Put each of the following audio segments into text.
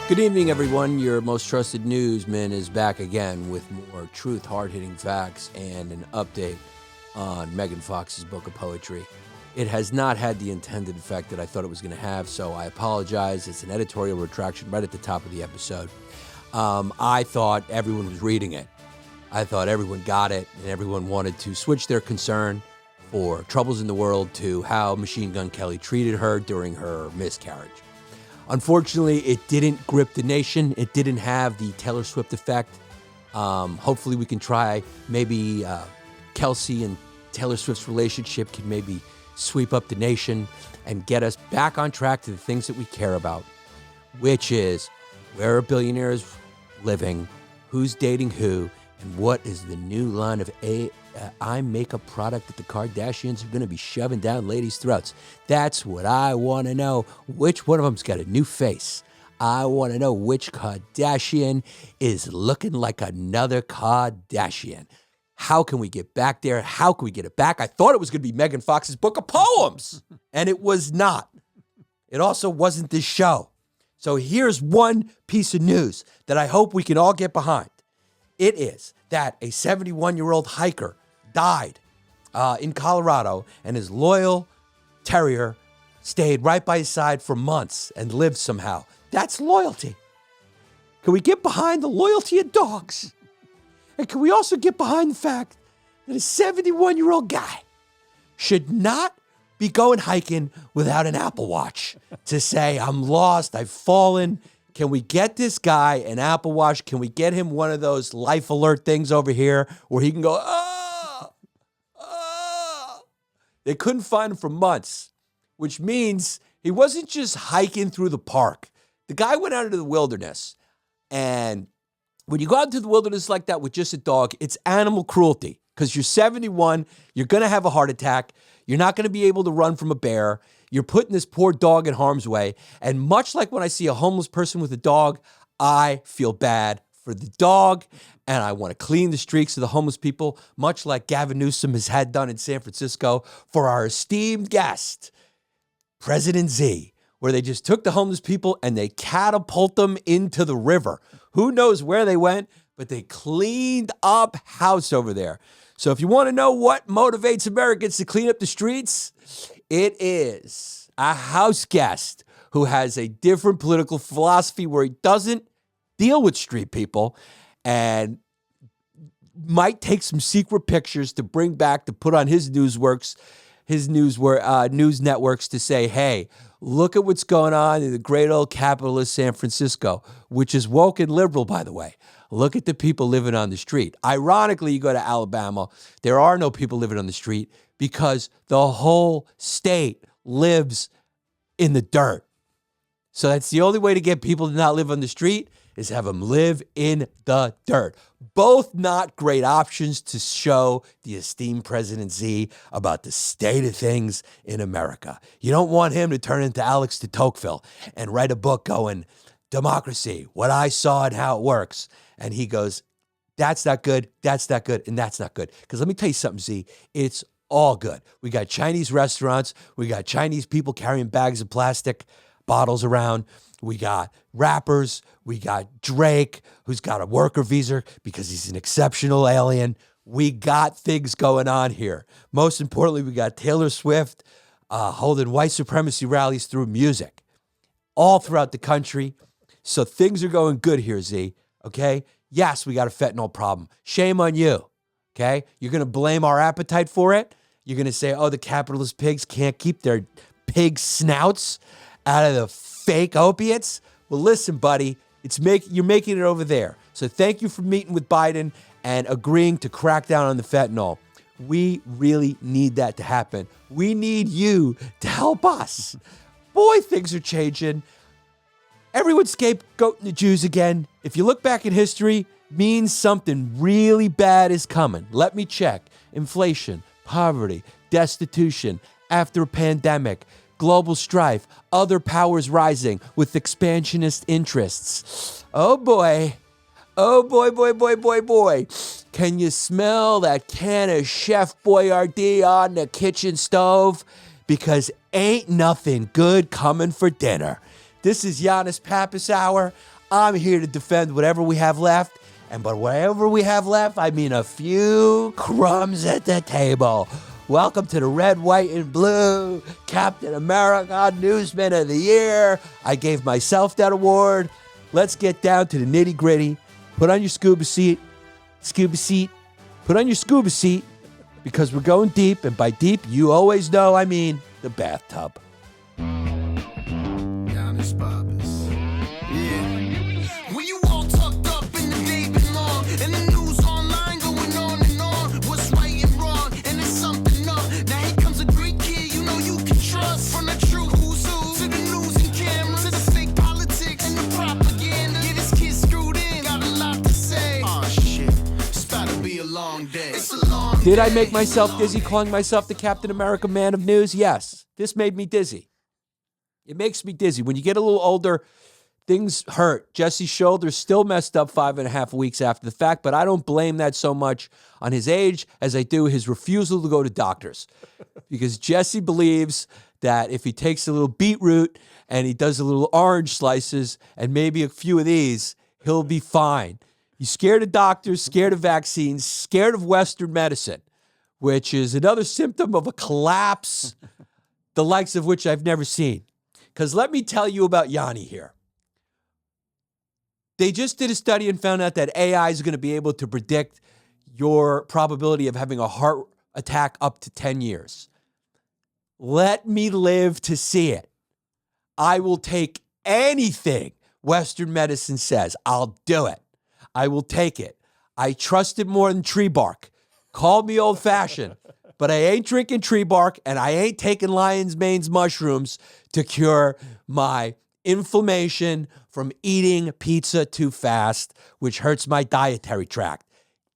Good evening, everyone. Your most trusted newsman is back again with more truth, hard-hitting facts, and an update on Megan Fox's book of poetry. It has not had the intended effect that I thought it was going to have, so I apologize. It's an editorial retraction right at the top of the episode. I thought everyone was reading it. I thought everyone got it, and everyone wanted to switch their concern for troubles in the world to how Machine Gun Kelly treated her during her miscarriage. Unfortunately, it didn't grip the nation. It didn't have the Taylor Swift effect. Hopefully we can try, maybe Kelsey and Taylor Swift's relationship can maybe sweep up the nation and get us back on track to the things that we care about, which is where are billionaires living, who's dating who, and what is the new line of eye makeup product that the Kardashians are going to be shoving down ladies' throats. That's what I want to know. Which one of them's got a new face? I want to know which Kardashian is looking like another Kardashian. How can we get back there? How can we get it back? I thought it was going to be Megan Fox's book of poems, and it was not. It also wasn't this show. So here's one piece of news that I hope we can all get behind. It is that a 71-year-old hiker died in Colorado, and his loyal terrier stayed right by his side for months and lived somehow. That's loyalty. Can we get behind the loyalty of dogs? And can we also get behind the fact that a 71-year-old guy should not be going hiking without an Apple Watch to say, I'm lost, I've fallen. Can we get this guy an Apple Watch? Can we get him one of those life alert things over here where he can go, They couldn't find him for months, which means he wasn't just hiking through the park. The guy went out into the wilderness. And when you go out into the wilderness like that with just a dog, it's animal cruelty because you're 71, you're going to have a heart attack. You're not going to be able to run from a bear. You're putting this poor dog in harm's way. And much like when I see a homeless person with a dog, I feel bad for the dog, and I want to clean the streets of the homeless people, much like Gavin Newsom has had done in San Francisco for our esteemed guest, President Z, where they just took the homeless people and they catapult them into the river. Who knows where they went, but they cleaned up house over there. So if you want to know what motivates Americans to clean up the streets, it is a house guest who has a different political philosophy where he doesn't deal with street people and might take some secret pictures to bring back to put on his news networks to say, hey, look at what's going on in the great old capital of San Francisco, which is woke and liberal, by the way. Look at the people living on the street. Ironically, you go to Alabama, there are no people living on the street because the whole state lives in the dirt. So that's the only way to get people to not live on the street is have them live in the dirt. Both not great options to show the esteemed President Z about the state of things in America. You don't want him to turn into Alex de Tocqueville and write a book going, democracy, what I saw and how it works. And he goes, that's not good, and that's not good. Because let me tell you something, Z, it's all good. We got Chinese restaurants. We got Chinese people carrying bags of plastic bottles around. We got rappers. We got Drake, who's got a worker visa because he's an exceptional alien. We got things going on here. Most importantly, we got Taylor Swift holding white supremacy rallies through music all throughout the country. So things are going good here, Z, okay? Yes, we got a fentanyl problem. Shame on you, okay? You're going to blame our appetite for it? You're going to say, oh, the capitalist pigs can't keep their pig snouts out of the fake opiates? Well, listen, buddy, you're making it over there. So thank you for meeting with Biden and agreeing to crack down on the fentanyl. We really need that to happen. We need you to help us. Boy, things are changing. Everyone's scapegoating the Jews again. If you look back in history, means something really bad is coming. Let me check. Inflation, poverty, destitution, after a pandemic, global strife, other powers rising with expansionist interests. Oh boy. Oh boy, boy, boy, boy, boy. Can you smell that can of Chef Boyardee on the kitchen stove? Because Ain't nothing good coming for dinner. This is Yannis Pappas Hour. I'm here to defend whatever we have left. And by whatever we have left, I mean a few crumbs at the table. Welcome to the Red, White, and Blue Captain America Newsman of the Year. I gave myself that award. Let's get down to the nitty gritty. Put on your scuba seat. Put on your scuba seat because we're going deep. And by deep, you always know I mean the bathtub. Yannis, Pappas. Yeah. When you all tucked up in the day been long, and the news online going on and on. What's right and wrong, and it's something up. Now here comes a great kid you know you can trust. From the true who's who to the news and cameras, to the fake politics and the propaganda. Yeah, this kid's screwed in, got a lot to say. Oh shit, it's about to be a long day. It's a long Did I make myself dizzy calling myself the Captain America Man of News? Yes. This made me dizzy. It makes me dizzy. When you get a little older, things hurt. Jesse's shoulder's still messed up 5.5 weeks after the fact, but I don't blame that so much on his age as I do his refusal to go to doctors. Because Jesse believes that if he takes a little beetroot and he does a little orange slices and maybe a few of these, he'll be fine. He's scared of doctors, scared of vaccines, scared of Western medicine, which is another symptom of a collapse, the likes of which I've never seen. Because let me tell you about Yanni here. They just did a study and found out that AI is going to be able to predict your probability of having a heart attack up to 10 years. Let me live to see it. I will take anything Western medicine says. I'll do it. I will take it. I trust it more than tree bark. Call me old-fashioned, but I ain't drinking tree bark and I ain't taking lion's mane's mushrooms to cure my inflammation from eating pizza too fast, which hurts my dietary tract.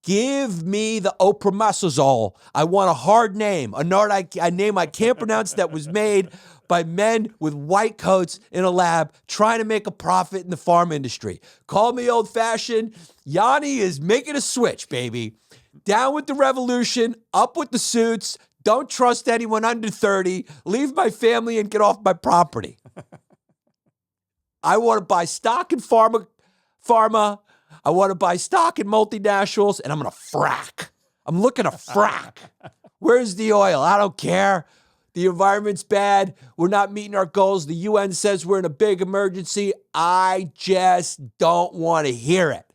Give me the omeprazole. I want a hard name, a name I can't pronounce that was made by men with white coats in a lab trying to make a profit in the farm industry. Call me old-fashioned. Yanni is making a switch, baby. Down with the revolution, up with the suits. Don't trust anyone under 30. Leave my family and get off my property. I want to buy stock in pharma. I want to buy stock in multinationals, and I'm going to frack. I'm looking to frack. Where's the oil? I don't care. The environment's bad. We're not meeting our goals. The UN says we're in a big emergency. I just don't want to hear it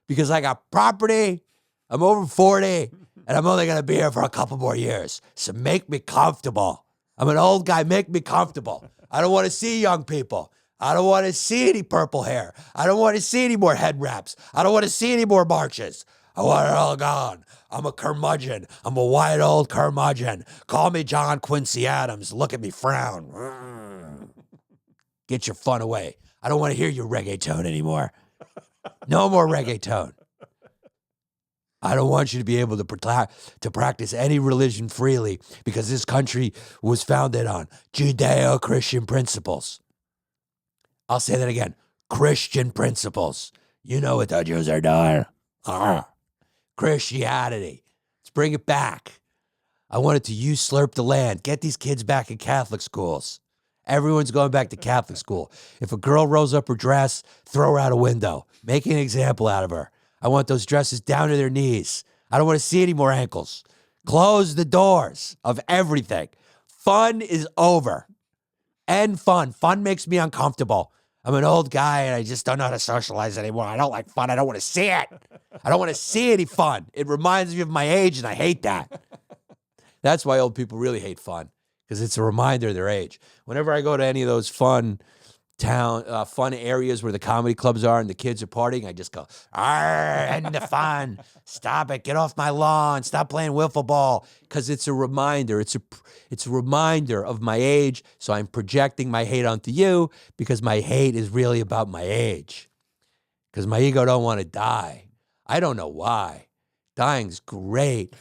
because I got property. I'm over 40, and I'm only going to be here for a couple more years. So make me comfortable. I'm an old guy. Make me comfortable. I don't want to see young people. I don't want to see any purple hair. I don't want to see any more head wraps. I don't want to see any more marches. I want it all gone. I'm a curmudgeon. I'm a white old curmudgeon. Call me John Quincy Adams. Look at me frown. Get your fun away. I don't want to hear your reggaeton anymore. No more reggaeton. I don't want you to be able to practice any religion freely because this country was founded on Judeo-Christian principles. I'll say that again. Christian principles. You know what the Jews are doing. Christianity. Let's bring it back. I wanted to slurp the land. Get these kids back in Catholic schools. Everyone's going back to Catholic school. If a girl rolls up her dress, throw her out a window. Make an example out of her. I want those dresses down to their knees. I don't want to see any more ankles. Close the doors of everything. Fun is over. End fun. Fun makes me uncomfortable. I'm an old guy and I just don't know how to socialize anymore. I don't like fun. I don't want to see it. I don't want to see any fun. It reminds me of my age and I hate that. That's why old people really hate fun, because it's a reminder of their age. Whenever I go to any of those fun areas where the comedy clubs are and the kids are partying, I just go, end the fun. Stop it. Get off my lawn. Stop playing wiffle ball. Because it's a reminder. It's a reminder of my age. So I'm projecting my hate onto you because my hate is really about my age. Because my ego don't want to die. I don't know why. Dying's great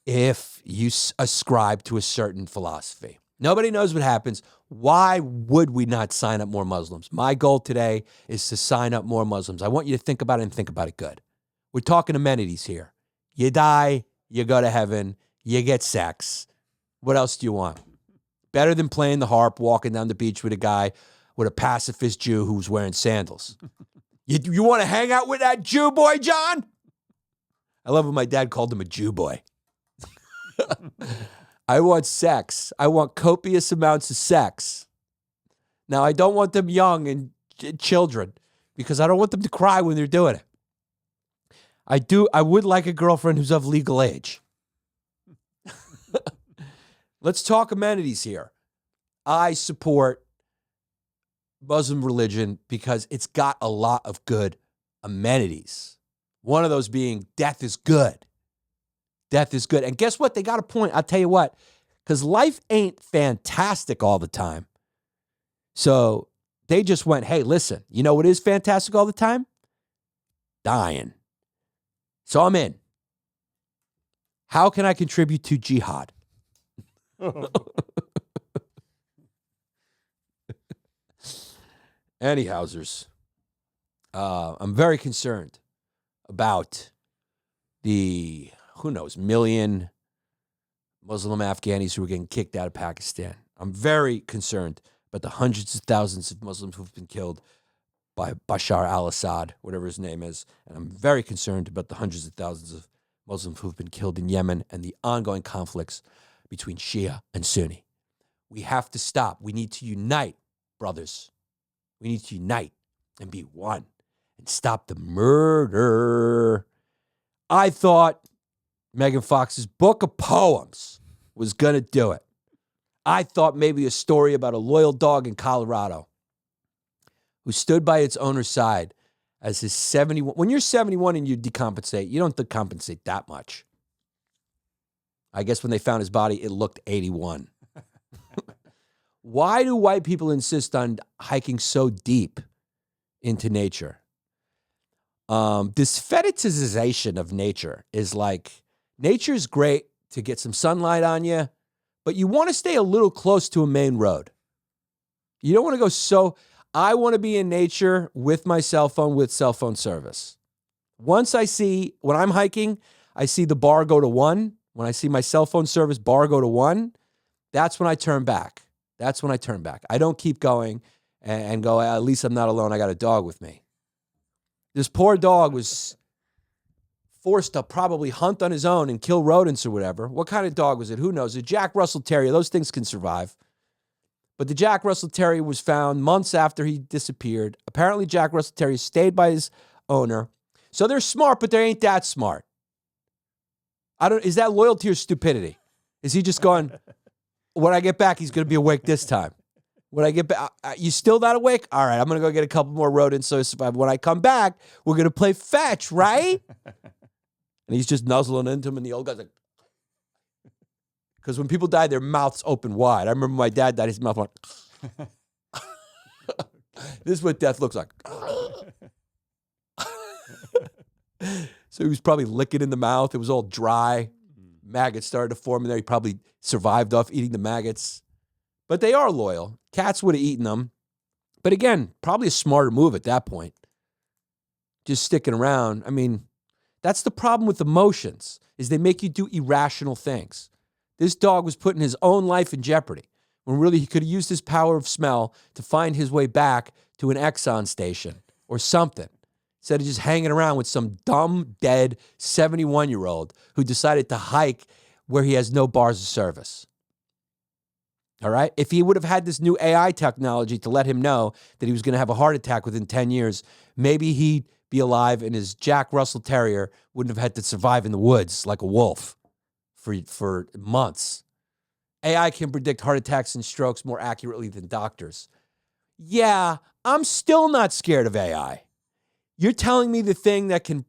if you ascribe to a certain philosophy. Nobody knows what happens. Why would we not sign up more Muslims? My goal today is to sign up more Muslims. I want you to think about it and think about it good. We're talking amenities here. You die, you go to heaven, you get sex. What else do you want? Better than playing the harp, walking down the beach with a guy with a pacifist Jew who's wearing sandals. You want to hang out with that Jew boy, John? I love when my dad called him a Jew boy. I want sex. I want copious amounts of sex. Now, I don't want them young and children because I don't want them to cry when they're doing it. I would like a girlfriend who's of legal age. Let's talk amenities here. I support Muslim religion because it's got a lot of good amenities. One of those being death is good. Death is good. And guess what? They got a point. I'll tell you what, because life ain't fantastic all the time. So they just went, hey, listen, you know what is fantastic all the time? Dying. So I'm in. How can I contribute to jihad? Anyhowsers, I'm very concerned about the, who knows, million Muslim Afghanis who are getting kicked out of Pakistan. I'm very concerned about the hundreds of thousands of Muslims who've been killed by Bashar al-Assad, whatever his name is. And I'm very concerned about the hundreds of thousands of Muslims who've been killed in Yemen and the ongoing conflicts between Shia and Sunni. We have to stop. We need to unite, brothers. We need to unite and be one and stop the murder. I thought Megan Fox's book of poems was going to do it. I thought maybe a story about a loyal dog in Colorado who stood by its owner's side as his 71. When you're 71 and you decompensate, you don't decompensate that much. I guess when they found his body, it looked 81. Why do white people insist on hiking so deep into nature? This fetishization of nature is like, nature is great to get some sunlight on you, but you want to stay a little close to a main road. You don't want to go so, I want to be in nature with my cell phone with cell phone service. Once I see, when I'm hiking, I see the bar go to 1. When I see my cell phone service bar go to 1, that's when I turn back. That's when I turn back. I don't keep going and go, at least I'm not alone. I got a dog with me. This poor dog was forced to probably hunt on his own and kill rodents or whatever. What kind of dog was it? Who knows? A Jack Russell Terrier. Those things can survive. But the Jack Russell Terrier was found months after he disappeared. Apparently, Jack Russell Terrier stayed by his owner. So they're smart, but they ain't that smart. Is that loyalty or stupidity? Is he just going, when I get back, he's going to be awake this time? When I get back, you still not awake? All right, I'm going to go get a couple more rodents so I survive. When I come back, we're going to play fetch, right? And he's just nuzzling into him, and the old guy's like, because when people die, their mouths open wide. I remember my dad died, his mouth went, this is what death looks like. So he was probably licking in the mouth. It was all dry. Maggots started to form in there. He probably survived off eating the maggots. But they are loyal. Cats would have eaten them. But again, probably a smarter move at that point. Just sticking around. I mean, that's the problem with emotions, is they make you do irrational things. This dog was putting his own life in jeopardy when really he could have used his power of smell to find his way back to an Exxon station or something, instead of just hanging around with some dumb, dead 71-year-old who decided to hike where he has no bars of service. All right? If he would have had this new AI technology to let him know that he was going to have a heart attack within 10 years, maybe he'd be alive and his Jack Russell Terrier wouldn't have had to survive in the woods like a wolf for months. AI can predict heart attacks and strokes more accurately than doctors. Yeah, I'm still not scared of AI. You're telling me the thing that can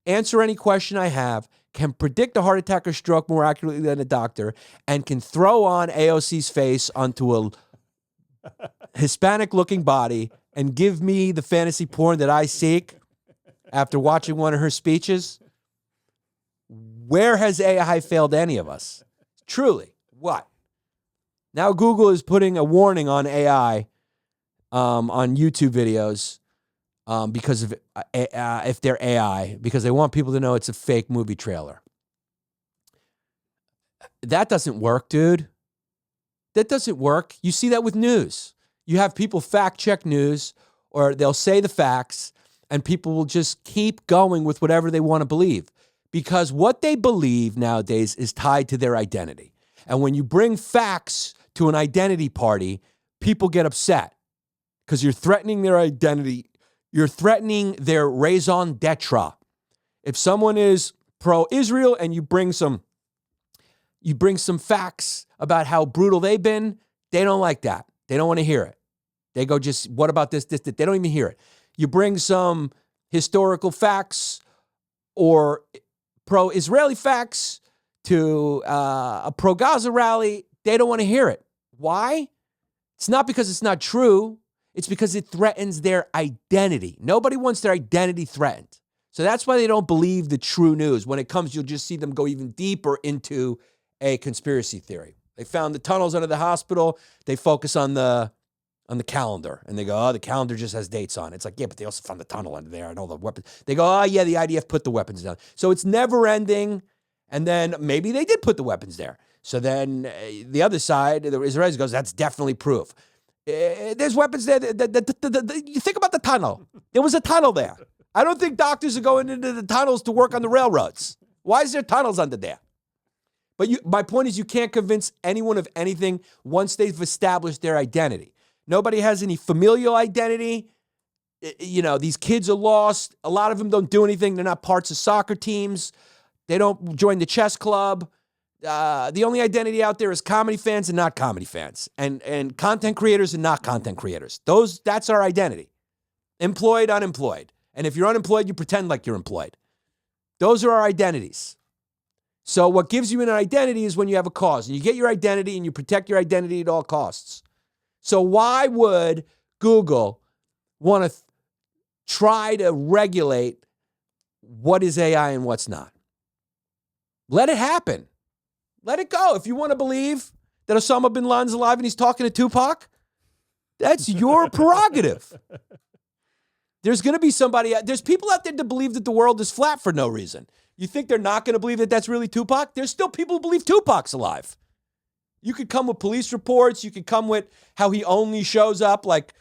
answer any question I have, can predict a heart attack or stroke more accurately than a doctor, and can throw on AOC's face onto a Hispanic-looking body and give me the fantasy porn that I seek after watching one of her speeches? Where has AI failed any of us? Truly, what? Now Google is putting a warning on AI on YouTube videos because of if they're AI, because they want people to know it's a fake movie trailer. That doesn't work, dude. That doesn't work. You see that with news. You have people fact check news, or they'll say the facts, and people will just keep going with whatever they want to believe, because what they believe nowadays is tied to their identity. And when you bring facts to an identity party, people get upset because you're threatening their identity. You're threatening their raison d'etre. If someone is pro-Israel and you bring some facts about how brutal they've been, they don't like that. They don't want to hear it. They go, just, what about this, this, that? They don't even hear it. You bring some historical facts or pro-Israeli facts to a pro-Gaza rally, they don't want to hear it. Why? It's not because it's not true. It's because it threatens their identity. Nobody wants their identity threatened. So that's why they don't believe the true news. When it comes, you'll just see them go even deeper into a conspiracy theory. They found the tunnels under the hospital. They focus on the calendar, and they go, oh, the calendar just has dates on it. It's like, yeah, but they also found the tunnel under there and all the weapons. They go, oh, yeah, the IDF put the weapons down. So it's never ending. And then maybe they did put the weapons there. So then the other side, the Israelis, goes, that's definitely proof. There's weapons there. You think about the tunnel. There was a tunnel there. I don't think doctors are going into the tunnels to work on the railroads. Why is there tunnels under there? But my point is, you can't convince anyone of anything once they've established their identity. Nobody has any familial identity. You know, these kids are lost. A lot of them don't do anything. They're not parts of soccer teams. They don't join the chess club. The only identity out there is comedy fans and not comedy fans, and content creators and not content creators. That's our identity. Employed, unemployed. And if you're unemployed, you pretend like you're employed. Those are our identities. So what gives you an identity is when you have a cause, and you get your identity and you protect your identity at all costs. So why would Google want to try to regulate what is AI and what's not? Let it happen. Let it go. If you want to believe that Osama bin Laden's alive and he's talking to Tupac, that's your prerogative. There's going to be there's people out there that believe that the world is flat for no reason. You think they're not going to believe that that's really Tupac? There's still people who believe Tupac's alive. You could come with police reports. You could come with how he only shows up like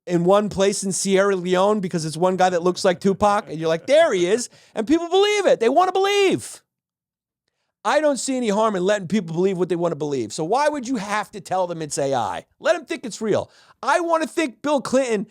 in one place in Sierra Leone because it's one guy that looks like Tupac. And you're like, there he is. And people believe it. They want to believe. I don't see any harm in letting people believe what they want to believe. So why would you have to tell them it's AI? Let them think it's real. I want to think Bill Clinton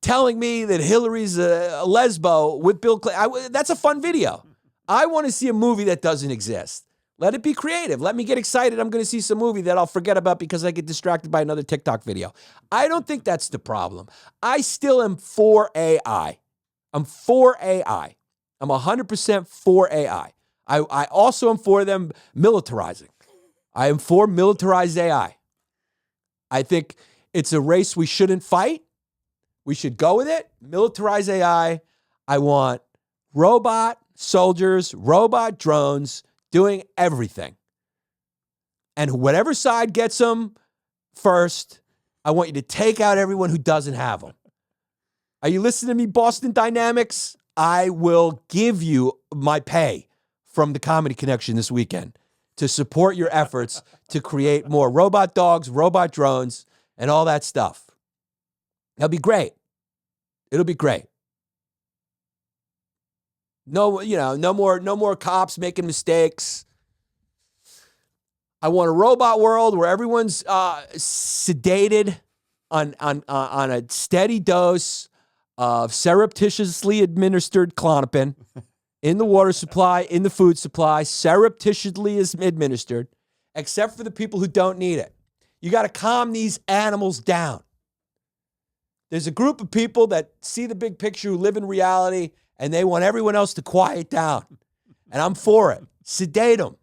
telling me that Hillary's a lesbo with Bill Clinton. That's a fun video. I want to see a movie that doesn't exist. Let it be creative. Let me get excited. I'm going to see some movie that I'll forget about because I get distracted by another TikTok video. I don't think that's the problem. I still am for AI. I'm for AI. I'm 100% for AI. I also am for them militarizing. I am for militarized AI. I think it's a race we shouldn't fight. We should go with it. Militarize AI. I want robot soldiers, robot drones doing everything. And whatever side gets them first, I want you to take out everyone who doesn't have them. Are you listening to me, Boston Dynamics? I will give you my pay from the Comedy Connection this weekend to support your efforts to create more robot dogs, robot drones, and all that stuff. That'll be great. It'll be great. No more cops making mistakes. I want a robot world where everyone's sedated on a steady dose of surreptitiously administered Klonopin in the water supply, in the food supply, surreptitiously is administered, except for the people who don't need it. You got to calm these animals down. There's a group of people that see the big picture, who live in reality, and they want everyone else to quiet down. And I'm for it. Sedate them.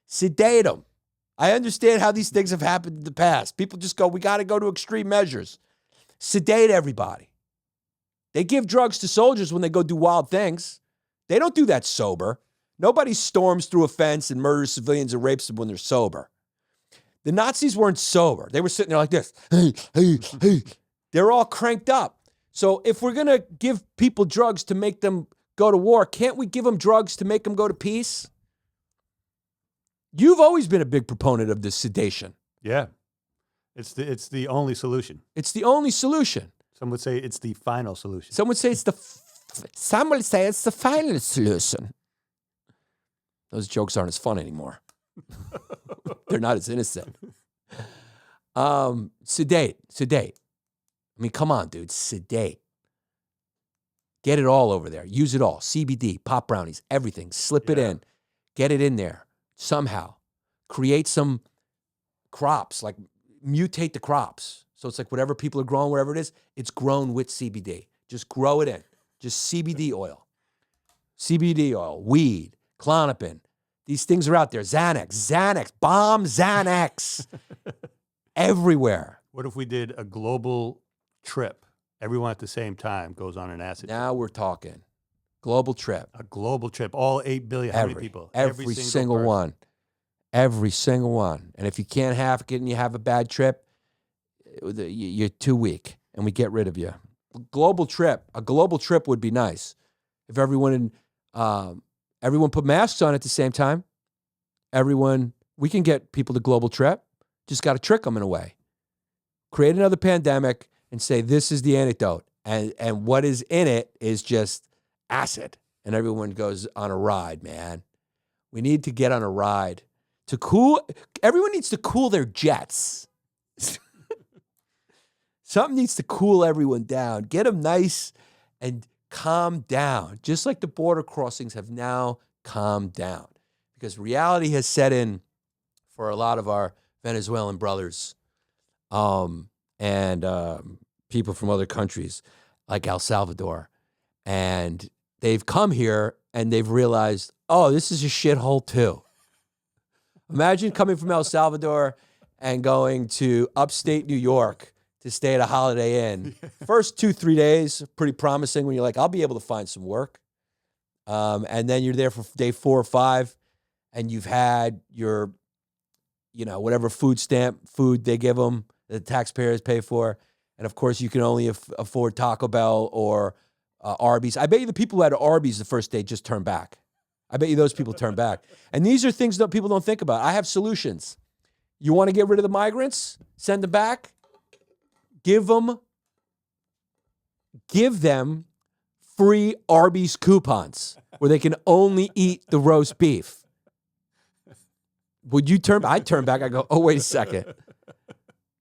Sedate them. I understand how these things have happened in the past. People just go, we got to go to extreme measures. Sedate everybody. They give drugs to soldiers when they go do wild things. They don't do that sober. Nobody storms through a fence and murders civilians and rapes them when they're sober. The Nazis weren't sober. They were sitting there like this. Hey, hey, hey. They're all cranked up. So if we're going to give people drugs to make them go to war, can't we give them drugs to make them go to peace? You've always been a big proponent of this sedation. Yeah. It's the only solution. It's the only solution. Some would say it's the final solution. Some would say it's the final solution. Those jokes aren't as fun anymore. They're not as innocent. Sedate. I mean, come on, dude. Sedate. Get it all over there. Use it all. CBD, pop brownies, everything. Slip it in. Get it in there somehow. Create some crops, like mutate the crops. So it's like whatever people are growing, wherever it is, it's grown with CBD. Just grow it in. Just CBD oil. CBD oil, weed, Klonopin. These things are out there. Xanax, bomb Xanax. Everywhere. What if we did a global trip? Everyone at the same time goes on an acid Now we're talking. Global trip. trip. A global trip. All 8 billion. How many people? Every single one. Every single one. And if you can't have it and you have a bad trip, you're too weak and we get rid of you. A global trip would be nice. If everyone put masks on at the same time, we can get people to global trip. Just got to trick them in a way. Create another pandemic and say, this is the antidote. And what is in it is just acid. And everyone goes on a ride, man. We need to get on a ride. Everyone needs to cool their jets. Something needs to cool everyone down. Get them nice and calm down. Just like the border crossings have now calmed down. Because reality has set in for a lot of our Venezuelan brothers and people from other countries like El Salvador. And they've come here and they've realized, oh, this is a shithole too. Imagine coming from El Salvador and going to upstate New York to stay at a Holiday Inn. First 2-3 days, pretty promising when you're like, I'll be able to find some work. And then you're there for day 4 or 5 and you've had your, whatever food they give them, the taxpayers pay for. And of course, you can only afford Taco Bell or Arby's. I bet you the people who had Arby's the first day just turned back. I bet you those people turn back. And these are things that people don't think about. I have solutions. You want to get rid of the migrants? Send them back? Give them free Arby's coupons where they can only eat the roast beef. Would you turn? I'd turn back. I go, oh, wait a second.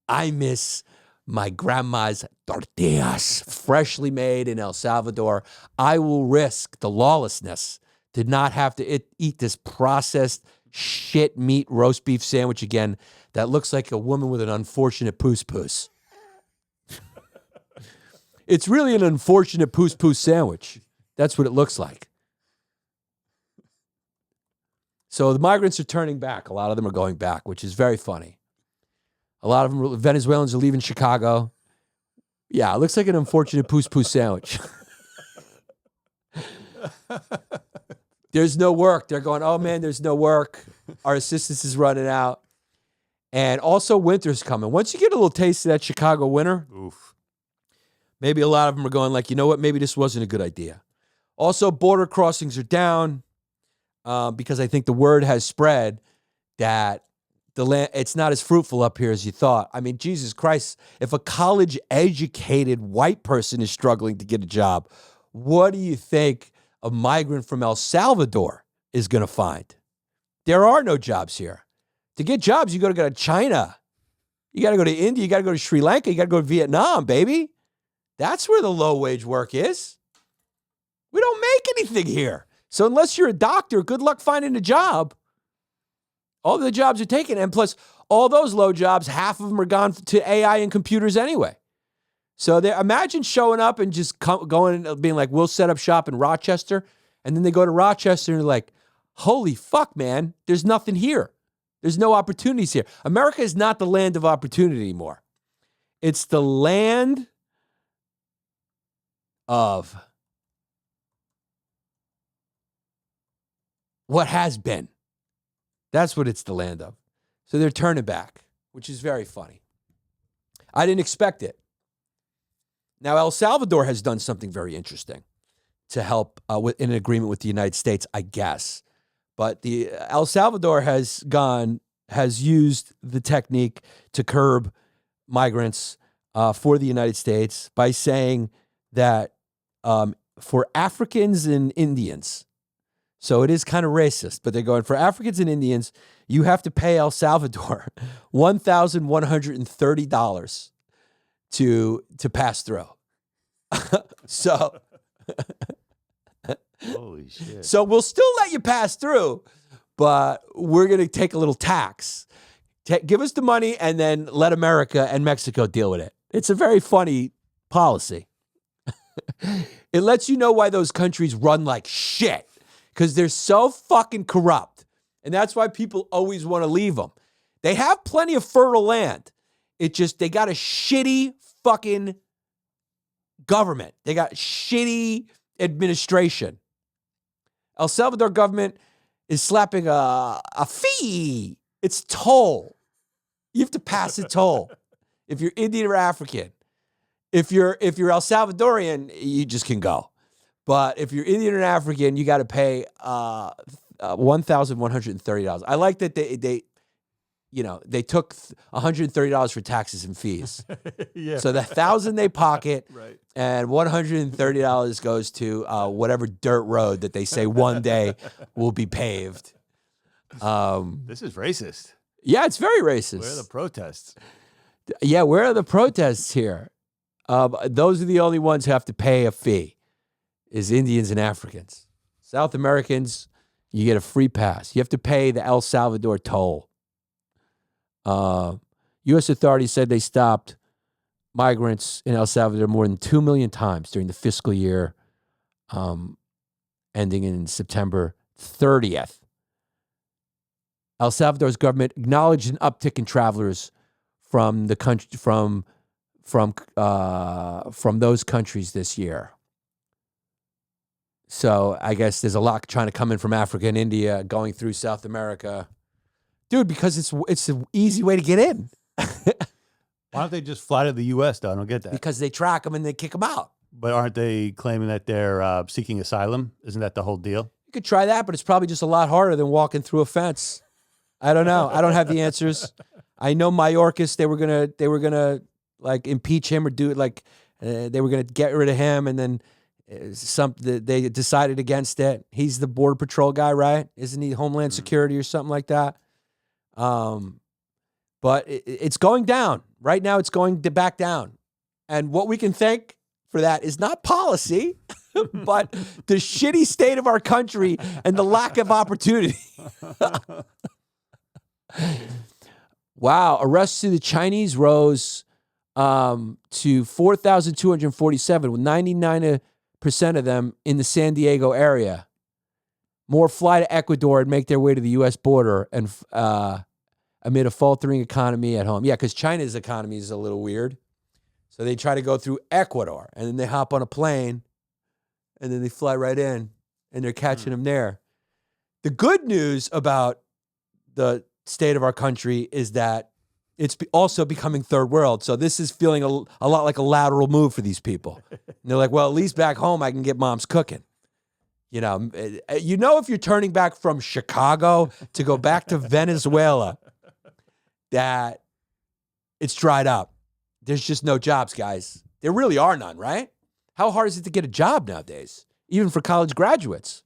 I miss my grandma's tortillas, freshly made in El Salvador. I will risk the lawlessness to not have to eat this processed shit meat roast beef sandwich again that looks like a woman with an unfortunate poos. It's really an unfortunate poos sandwich. That's what it looks like. So the migrants are turning back. A lot of them are going back, which is very funny. A lot of them, Venezuelans are leaving Chicago. Yeah, it looks like an unfortunate poos sandwich. There's no work. They're going, oh man, there's no work. Our assistance is running out. And also winter's coming. Once you get a little taste of that Chicago winter, Oof. maybe a lot of them are going like, you know what, maybe this wasn't a good idea. Also, border crossings are down because I think the word has spread that the land, it's not as fruitful up here as you thought. I mean, Jesus Christ, if a college-educated white person is struggling to get a job, what do you think a migrant from El Salvador is going to find? There are no jobs here. To get jobs, you got to go to China. You got to go to India. You got to go to Sri Lanka. You got to go to Vietnam, baby. That's where the low-wage work is. We don't make anything here. So unless you're a doctor, good luck finding a job. All the jobs are taken. And plus, all those low jobs, half of them are gone to AI and computers anyway. So imagine showing up and just going and being like, we'll set up shop in Rochester. And then they go to Rochester and they're like, holy fuck, man, there's nothing here. There's no opportunities here. America is not the land of opportunity anymore. It's the land of what has been. That's what it's the land of. So they're turning back, which is very funny. I didn't expect it. Now, El Salvador has done something very interesting to help in an agreement with the United States, I guess. But the El Salvador has used the technique to curb migrants for the United States by saying that for Africans and Indians, so it is kind of racist, but they're going, for Africans and Indians, you have to pay El Salvador $1,130 to pass through. So, Holy shit. so we'll still let you pass through, but we're going to take a little tax. Give us the money and then let America and Mexico deal with it. It's a very funny policy. It lets you know why those countries run like shit, because they're so fucking corrupt. And that's why people always want to leave them. They have plenty of fertile land. It just, they got a shitty fucking government. They got shitty administration. El Salvador government is slapping a fee. It's toll. You have to pass a toll if you're Indian or African. If you're El Salvadorian, you just can go. But if you're Indian or African, you got to pay $1,130. I like that they took $130 for taxes and fees. Yeah. So the $1,000 they pocket, Right. and $130 goes to whatever dirt road that they say one day will be paved. This is racist. Yeah, it's very racist. Where are the protests? Yeah, where are the protests here? Those are the only ones who have to pay a fee, is Indians and Africans. South Americans, you get a free pass. You have to pay the El Salvador toll. U.S. authorities said they stopped migrants in El Salvador more than 2 million times during the fiscal year ending in September 30th. El Salvador's government acknowledged an uptick in travelers from the country from those countries this year. So I guess there's a lot trying to come in from Africa and India, going through South America, dude. Because it's an easy way to get in. Why don't they just fly to the U.S. though? I don't get that. Because they track them and they kick them out. But aren't they claiming that they're seeking asylum? Isn't that the whole deal? You could try that, but it's probably just a lot harder than walking through a fence. I don't know. I don't have the answers. I know Mayorkas, they were gonna like impeach him or do it like they were gonna get rid of him, and then they decided against it. He's the Border Patrol guy, right? Isn't he Homeland Security or something like that? But it's going down right now. It's going back down, and what we can thank for that is not policy, but the shitty state of our country and the lack of opportunity. Wow. Arrests to the Chinese rose to 4,247, with 99% of them in the San Diego area. More fly to Ecuador and make their way to the U.S. border, and amid a faltering economy at home. Yeah, because China's economy is a little weird. So they try to go through Ecuador, and then they hop on a plane, and then they fly right in, and they're catching them there. The good news about the state of our country is that it's also becoming third world. So this is feeling a lot like a lateral move for these people. And they're like, well, at least back home I can get mom's cooking. You know, if you're turning back from Chicago to go back to Venezuela, that it's dried up. There's just no jobs, guys. There really are none, right? How hard is it to get a job nowadays, even for college graduates?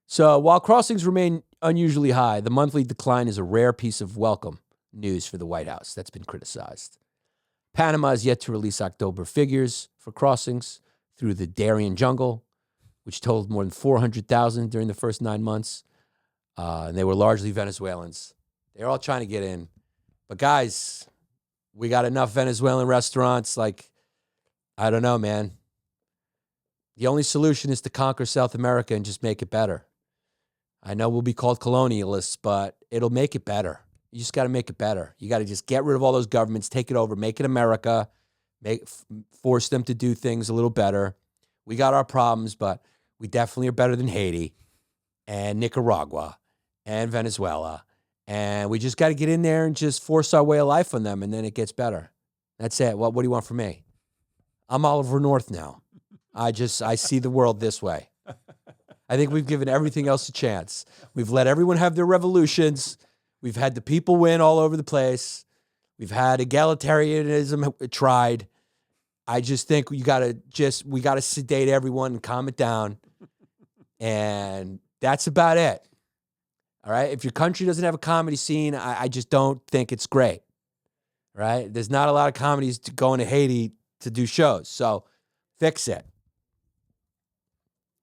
So while crossings remain unusually high, the monthly decline is a rare piece of welcome news for the White House that's been criticized. Panama is yet to release October figures for crossings through the Darien Jungle, which totaled more than 400,000 during the first 9 months. And they were largely Venezuelans. They're all trying to get in. But guys, we got enough Venezuelan restaurants. Like, I don't know, man. The only solution is to conquer South America and just make it better. I know we'll be called colonialists, but it'll make it better. You just got to make it better. You got to just get rid of all those governments, take it over, make it America, force them to do things a little better. We got our problems, but we definitely are better than Haiti and Nicaragua and Venezuela. And we just got to get in there and just force our way of life on them, and then it gets better. That's it. What do you want from me? I'm Oliver North now. I see the world this way. I think we've given everything else a chance. We've let everyone have their revolutions. We've had the people win all over the place. We've had egalitarianism tried. I just think we gotta sedate everyone and calm it down. And that's about it. All right. If your country doesn't have a comedy scene, I just don't think it's great. Right. There's not a lot of comedies going to Haiti to do shows. So fix it.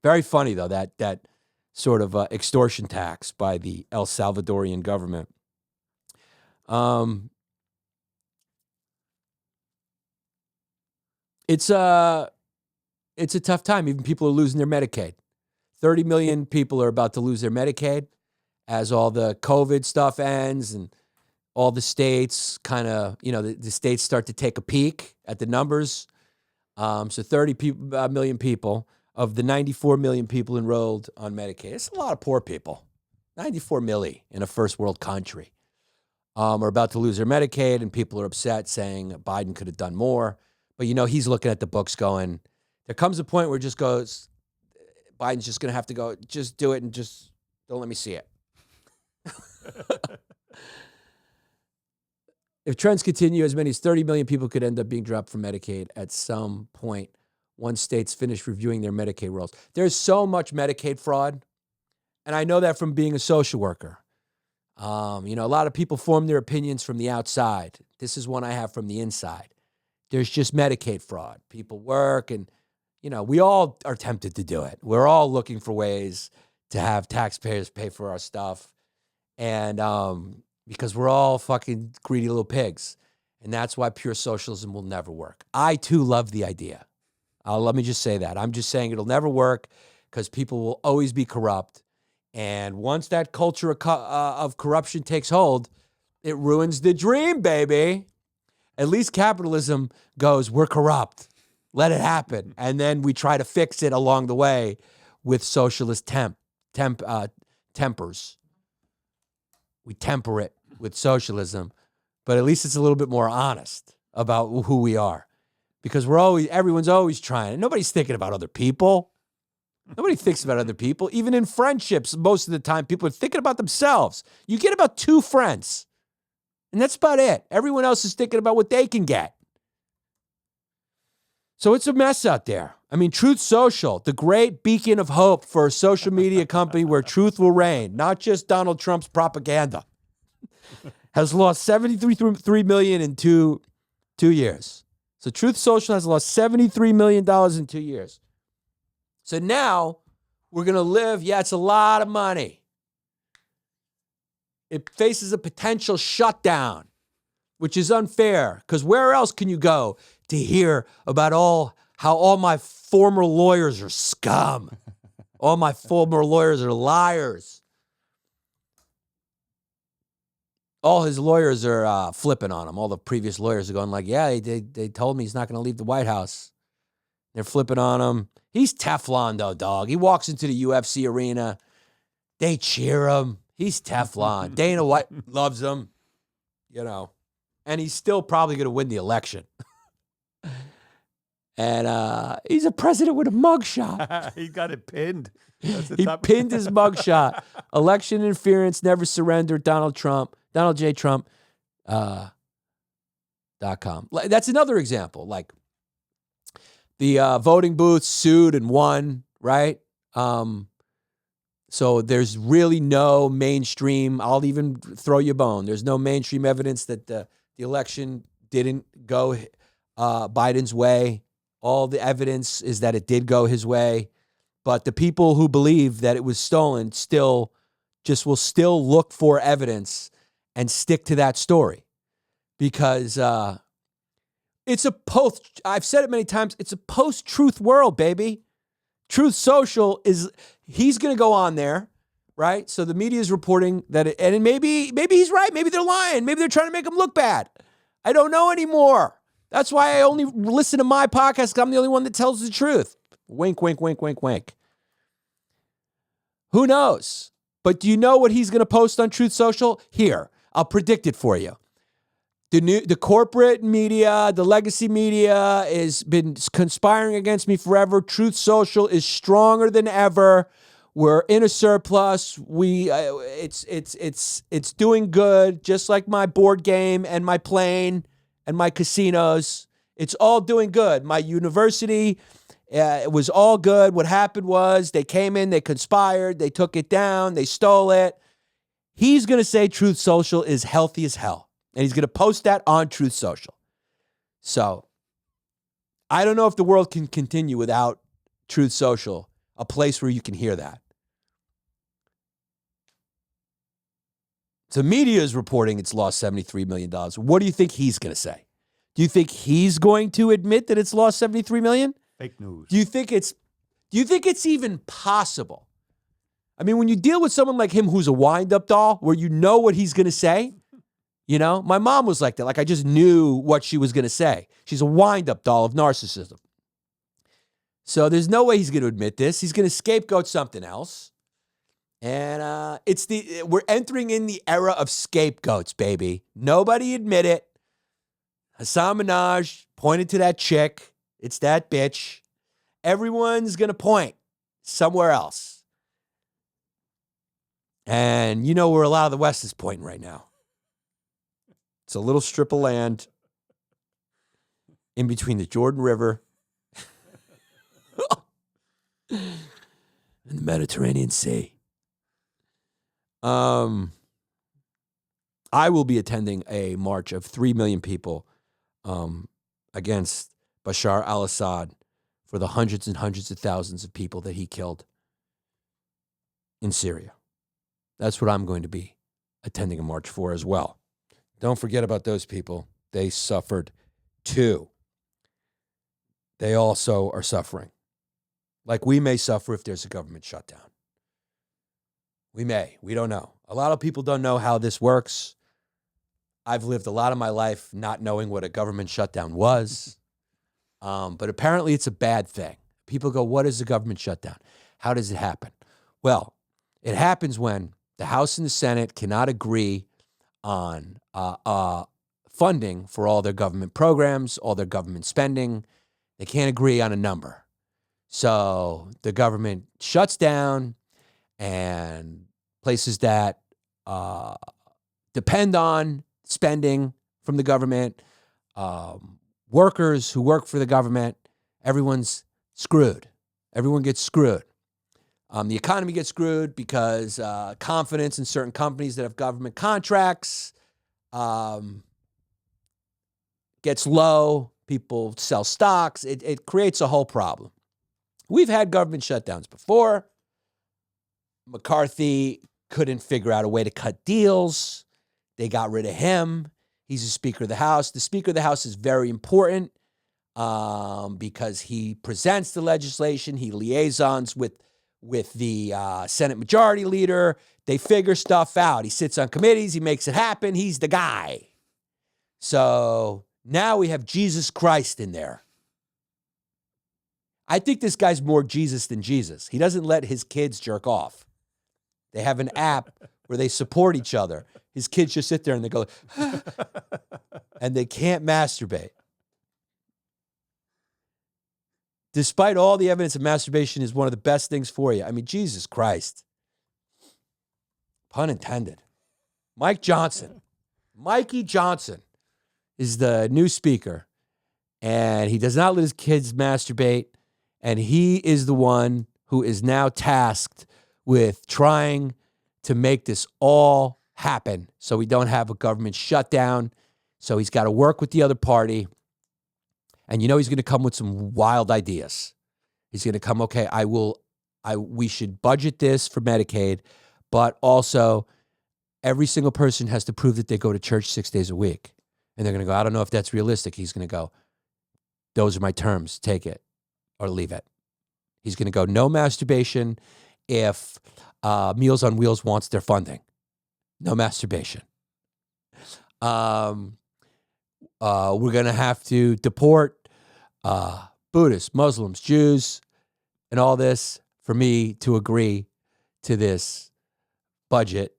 Very funny, though, that sort of extortion tax by the El Salvadorian government. It's a tough time. Even people are losing their Medicaid. 30 million people are about to lose their Medicaid as all the COVID stuff ends and all the states kind of, the states start to take a peek at the numbers. So 30 million people of the 94 million people enrolled on Medicaid. It's a lot of poor people. 94 million in a first world country are about to lose their Medicaid, and people are upset saying Biden could have done more. But, he's looking at the books going, there comes a point where it just goes, Biden's just going to have to go, just do it and just don't let me see it. If trends continue, as many as 30 million people could end up being dropped from Medicaid at some point once states finish reviewing their Medicaid rolls. There's so much Medicaid fraud, and I know that from being a social worker. A lot of people form their opinions from the outside. This is one I have from the inside. There's just Medicaid fraud. People work, and, we all are tempted to do it. We're all looking for ways to have taxpayers pay for our stuff, and because we're all fucking greedy little pigs, and that's why pure socialism will never work. I, too, love the idea. Let me just say that. I'm just saying it'll never work because people will always be corrupt. And once that culture of corruption takes hold, it ruins the dream, baby. At least capitalism goes, we're corrupt. Let it happen. And then we try to fix it along the way with socialist tempers. We temper it with socialism, but at least it's a little bit more honest about who we are. Because everyone's always trying. Nobody's thinking about other people. Nobody thinks about other people. Even in friendships, most of the time, people are thinking about themselves. You get about 2 friends, and that's about it. Everyone else is thinking about what they can get. So it's a mess out there. I mean, Truth Social, the great beacon of hope for a social media company where truth will reign, not just Donald Trump's propaganda, has lost $73 million in two years. So Truth Social has lost $73 million in 2 years. So now we're going to live, it's a lot of money. It faces a potential shutdown, which is unfair, because where else can you go to hear about how all my former lawyers are scum? All my former lawyers are liars. All his lawyers are flipping on him. All the previous lawyers are going like, they told me he's not going to leave the White House. They're flipping on him. He's Teflon, though, dog. He walks into the UFC arena. They cheer him. He's Teflon. Dana White loves him, and he's still probably going to win the election. And he's a president with a mugshot. He got it pinned. He pinned his mugshot. Election interference, never surrender, Donald J. Trump. .com. That's another example. Like the voting booths sued and won, right? So there's really no mainstream. I'll even throw you a bone. There's no mainstream evidence that the election didn't go Biden's way. All the evidence is that it did go his way. But the people who believe that it was stolen will still look for evidence and stick to that story. Because it's I've said it many times, it's a post-truth world, baby. Truth Social he's going to go on there, right? So the media is reporting that, and maybe he's right. Maybe they're lying. Maybe they're trying to make him look bad. I don't know anymore. That's why I only listen to my podcast, because I'm the only one that tells the truth. Wink, wink, wink, wink, wink. Who knows? But do you know what he's going to post on Truth Social? Here, I'll predict it for you. The corporate media, the legacy media has been conspiring against me forever. Truth Social is stronger than ever. We're in a surplus. It's doing good, just like my board game and my plane and my casinos. It's all doing good. My university, it was all good. What happened was they came in, they conspired, they took it down, they stole it. He's going to say Truth Social is healthy as hell. And he's going to post that on Truth Social. So I don't know if the world can continue without Truth Social, a place where you can hear that. So media is reporting it's lost $73 million. What do you think he's going to say? Do you think he's going to admit that it's lost $73 million? Fake news. Do you think it's even possible? I mean, when you deal with someone like him who's a wind-up doll, where you know what he's going to say, you know? My mom was like that. Like, I just knew what she was going to say. She's a wind-up doll of narcissism. So there's no way he's going to admit this. He's going to scapegoat something else. And we're entering in the era of scapegoats, baby. Nobody admit it. Hassan Minaj pointed to that chick. It's that bitch. Everyone's going to point somewhere else. And you know where a lot of the West is pointing right now. It's a little strip of land in between the Jordan River and the Mediterranean Sea. I will be attending a march of 3 million people against Bashar al-Assad for the hundreds and hundreds of thousands of people that he killed in Syria. That's what I'm going to be attending a march for as well. Don't forget about those people. They suffered too. They also are suffering. Like we may suffer if there's a government shutdown. We may. We don't know. A lot of people don't know how this works. I've lived a lot of my life not knowing what a government shutdown was. But apparently it's a bad thing. People go, what is a government shutdown? How does it happen? Well, it happens when the House and the Senate cannot agree on funding for all their government programs, all their government spending. They can't agree on a number. So the government shuts down, and places that depend on spending from the government, workers who work for the government, everyone's screwed. Everyone gets screwed. The economy gets screwed because confidence in certain companies that have government contracts gets low. People sell stocks. It creates a whole problem. We've had government shutdowns before. McCarthy couldn't figure out a way to cut deals. They got rid of him. He's the Speaker of the House. The Speaker of the House is very important because he presents the legislation. He liaisons with the Senate Majority Leader. They figure stuff out. He sits on committees. He makes it happen. He's the guy. So now we have Jesus Christ in there. I think this guy's more Jesus than Jesus. He doesn't let his kids jerk off. They have an app where they support each other. His kids just sit there and they go, and they can't masturbate. Despite all the evidence that masturbation is one of the best things for you. I mean, Jesus Christ. Pun intended. Mikey Johnson is the new speaker, and he does not let his kids masturbate, and he is the one who is now tasked with trying to make this all happen so we don't have a government shutdown. So he's got to work with the other party. And you know he's going to come with some wild ideas. He's going to come, okay, we should budget this for Medicaid, but also every single person has to prove that they go to church 6 days a week. And they're going to go, I don't know if that's realistic. He's going to go, those are my terms. Take it or leave it. He's going to go, no masturbation if Meals on Wheels wants their funding. No masturbation. We're going to have to deport Buddhists, Muslims, Jews, and all this for me to agree to this budget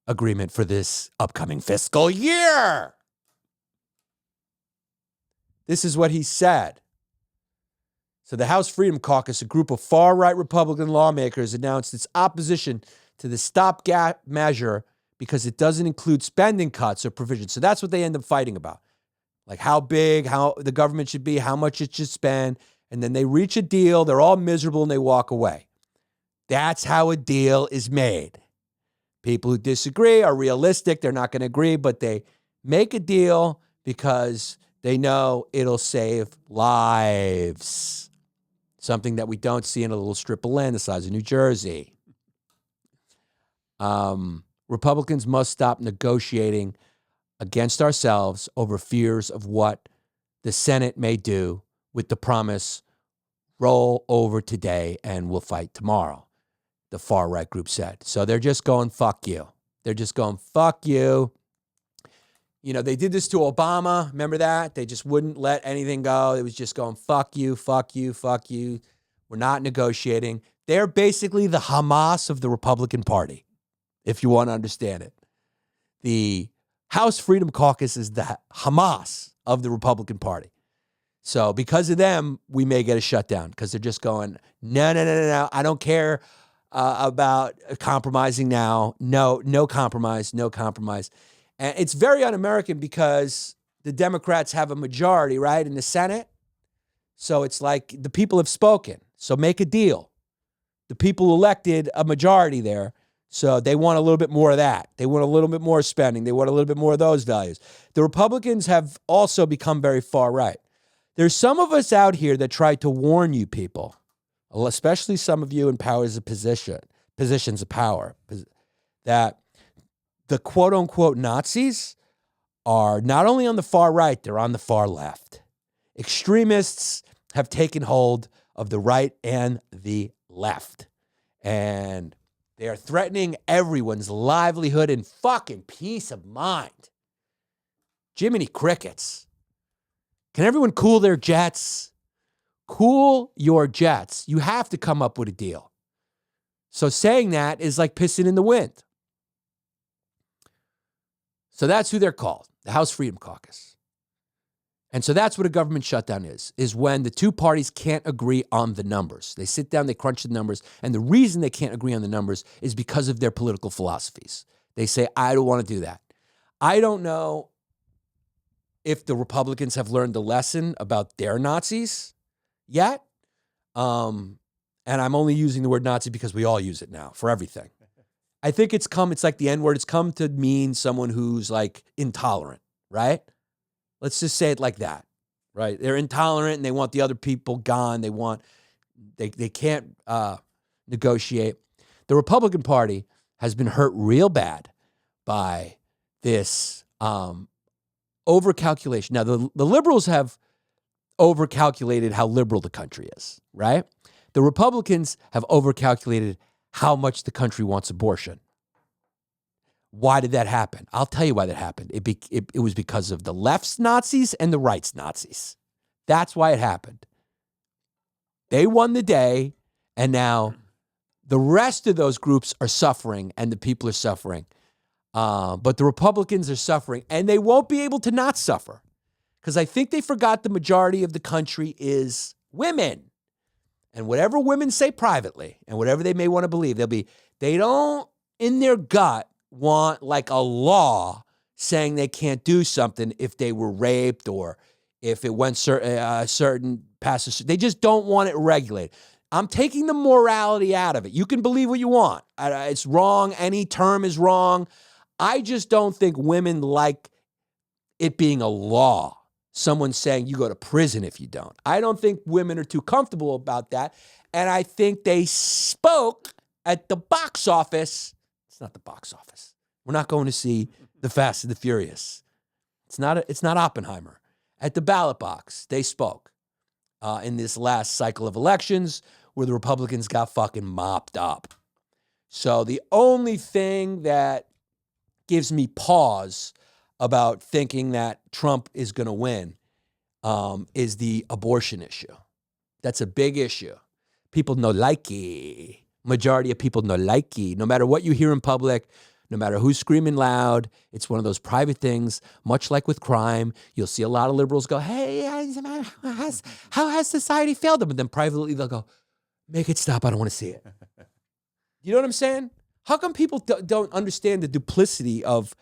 agreement for this upcoming fiscal year. This is what he said. So the House Freedom Caucus, a group of far-right Republican lawmakers, announced its opposition to the stopgap measure because it doesn't include spending cuts or provisions. So that's what they end up fighting about. Like how big, how the government should be, how much it should spend. And then they reach a deal. They're all miserable and they walk away. That's how a deal is made. People who disagree are realistic. They're not going to agree, but they make a deal because they know it'll save lives. Something that we don't see in a little strip of land the size of New Jersey. Republicans must stop negotiating against ourselves over fears of what the Senate may do with the promise, roll over today and we'll fight tomorrow, the far-right group said. So they're just going, fuck you. They're just going, fuck you. You know, they did this to Obama. Remember that? They just wouldn't let anything go. It was just going, fuck you, fuck you, fuck you. We're not negotiating. They're basically the Hamas of the Republican Party, if you want to understand it. The House Freedom Caucus is the Hamas of the Republican Party. So because of them, we may get a shutdown because they're just going, no. I don't care about compromising now. No compromise, no compromise. And it's very un-American because the Democrats have a majority, right, in the Senate. So it's like the people have spoken. So make a deal. The people elected a majority there. So they want a little bit more of that. They want a little bit more spending. They want a little bit more of those values. The Republicans have also become very far right. There's some of us out here that try to warn you people, especially some of you in positions of power, that the quote-unquote Nazis are not only on the far right, they're on the far left. Extremists have taken hold of the right and the left. And they are threatening everyone's livelihood and fucking peace of mind. Jiminy Crickets. Can everyone cool their jets? Cool your jets. You have to come up with a deal. So saying that is like pissing in the wind. So that's who they're called, the House Freedom Caucus. And so that's what a government shutdown is when the two parties can't agree on the numbers. They sit down, they crunch the numbers, and the reason they can't agree on the numbers is because of their political philosophies. They say, I don't want to do that. I don't know if the Republicans have learned the lesson about their Nazis yet. And I'm only using the word Nazi because we all use it now for everything. I think it's like the N-word. It's come to mean someone who's like intolerant, right? Let's just say it like that, right? They're intolerant and they want the other people gone. They can't negotiate. The Republican Party has been hurt real bad by this overcalculation. Now, the liberals have overcalculated how liberal the country is, right? The Republicans have overcalculated how much the country wants abortion. Why did that happen? I'll tell you why that happened. It was because of the left's Nazis and the right's Nazis. That's why it happened. They won the day, and now the rest of those groups are suffering, and the people are suffering. But the Republicans are suffering, and they won't be able to not suffer because I think they forgot the majority of the country is women. And whatever women say privately and whatever they may want to believe, they don't, in their gut, want like a law saying they can't do something if they were raped or if it went certain past. They just don't want it regulated. I'm taking the morality out of it. You can believe what you want. It's wrong. Any term is wrong. I just don't think women like it being a law. Someone saying you go to prison if you don't. I don't think women are too comfortable about that. And I think they spoke at the box office. It's not the box office. We're not going to see The Fast and the Furious. It's not Oppenheimer. At the ballot box, they spoke in this last cycle of elections where the Republicans got fucking mopped up. So the only thing that gives me pause about thinking that Trump is going to win is the abortion issue. That's a big issue. People no likey. Majority of people no likey. No matter what you hear in public, no matter who's screaming loud, it's one of those private things, much like with crime. You'll see a lot of liberals go, hey, how has society failed them? And then privately they'll go, make it stop. I don't want to see it. You know what I'm saying? How come people don't understand the duplicity of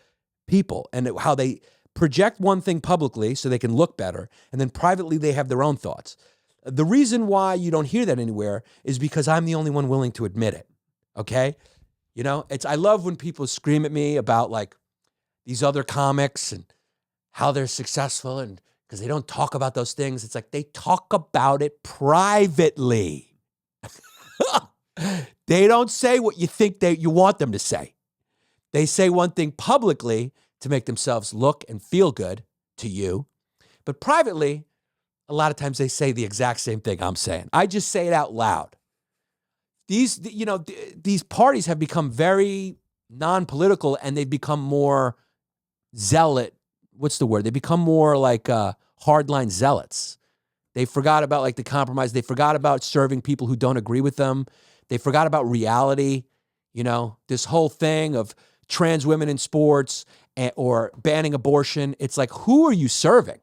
people and how they project one thing publicly so they can look better, and then privately they have their own thoughts? The reason why you don't hear that anywhere is because I'm the only one willing to admit it, okay? You know, I love when people scream at me about like these other comics and how they're successful, and because they don't talk about those things. It's like they talk about it privately. They don't say what you think you want them to say. They say one thing publicly to make themselves look and feel good to you. But privately, a lot of times they say the exact same thing I'm saying. I just say it out loud. These parties have become very non-political, and they've become more zealot. What's the word? They become more like hardline zealots. They forgot about like the compromise. They forgot about serving people who don't agree with them. They forgot about reality. You know, this whole thing of trans women in sports or banning abortion. It's like, who are you serving?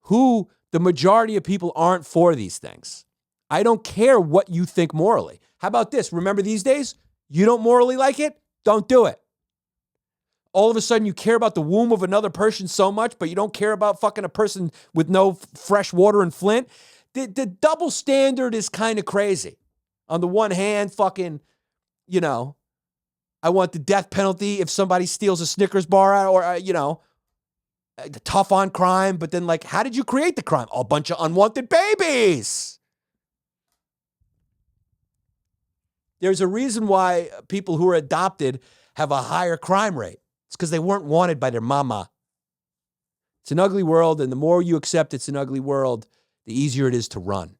The majority of people aren't for these things. I don't care what you think morally. How about this? Remember these days? You don't morally like it? Don't do it. All of a sudden you care about the womb of another person so much, but you don't care about fucking a person with no fresh water in Flint. The double standard is kind of crazy. On the one hand, fucking, you know, I want the death penalty if somebody steals a Snickers bar, or, you know, tough on crime. But then, like, how did you create the crime? A bunch of unwanted babies. There's a reason why people who are adopted have a higher crime rate. It's because they weren't wanted by their mama. It's an ugly world, and the more you accept it's an ugly world, the easier it is to run.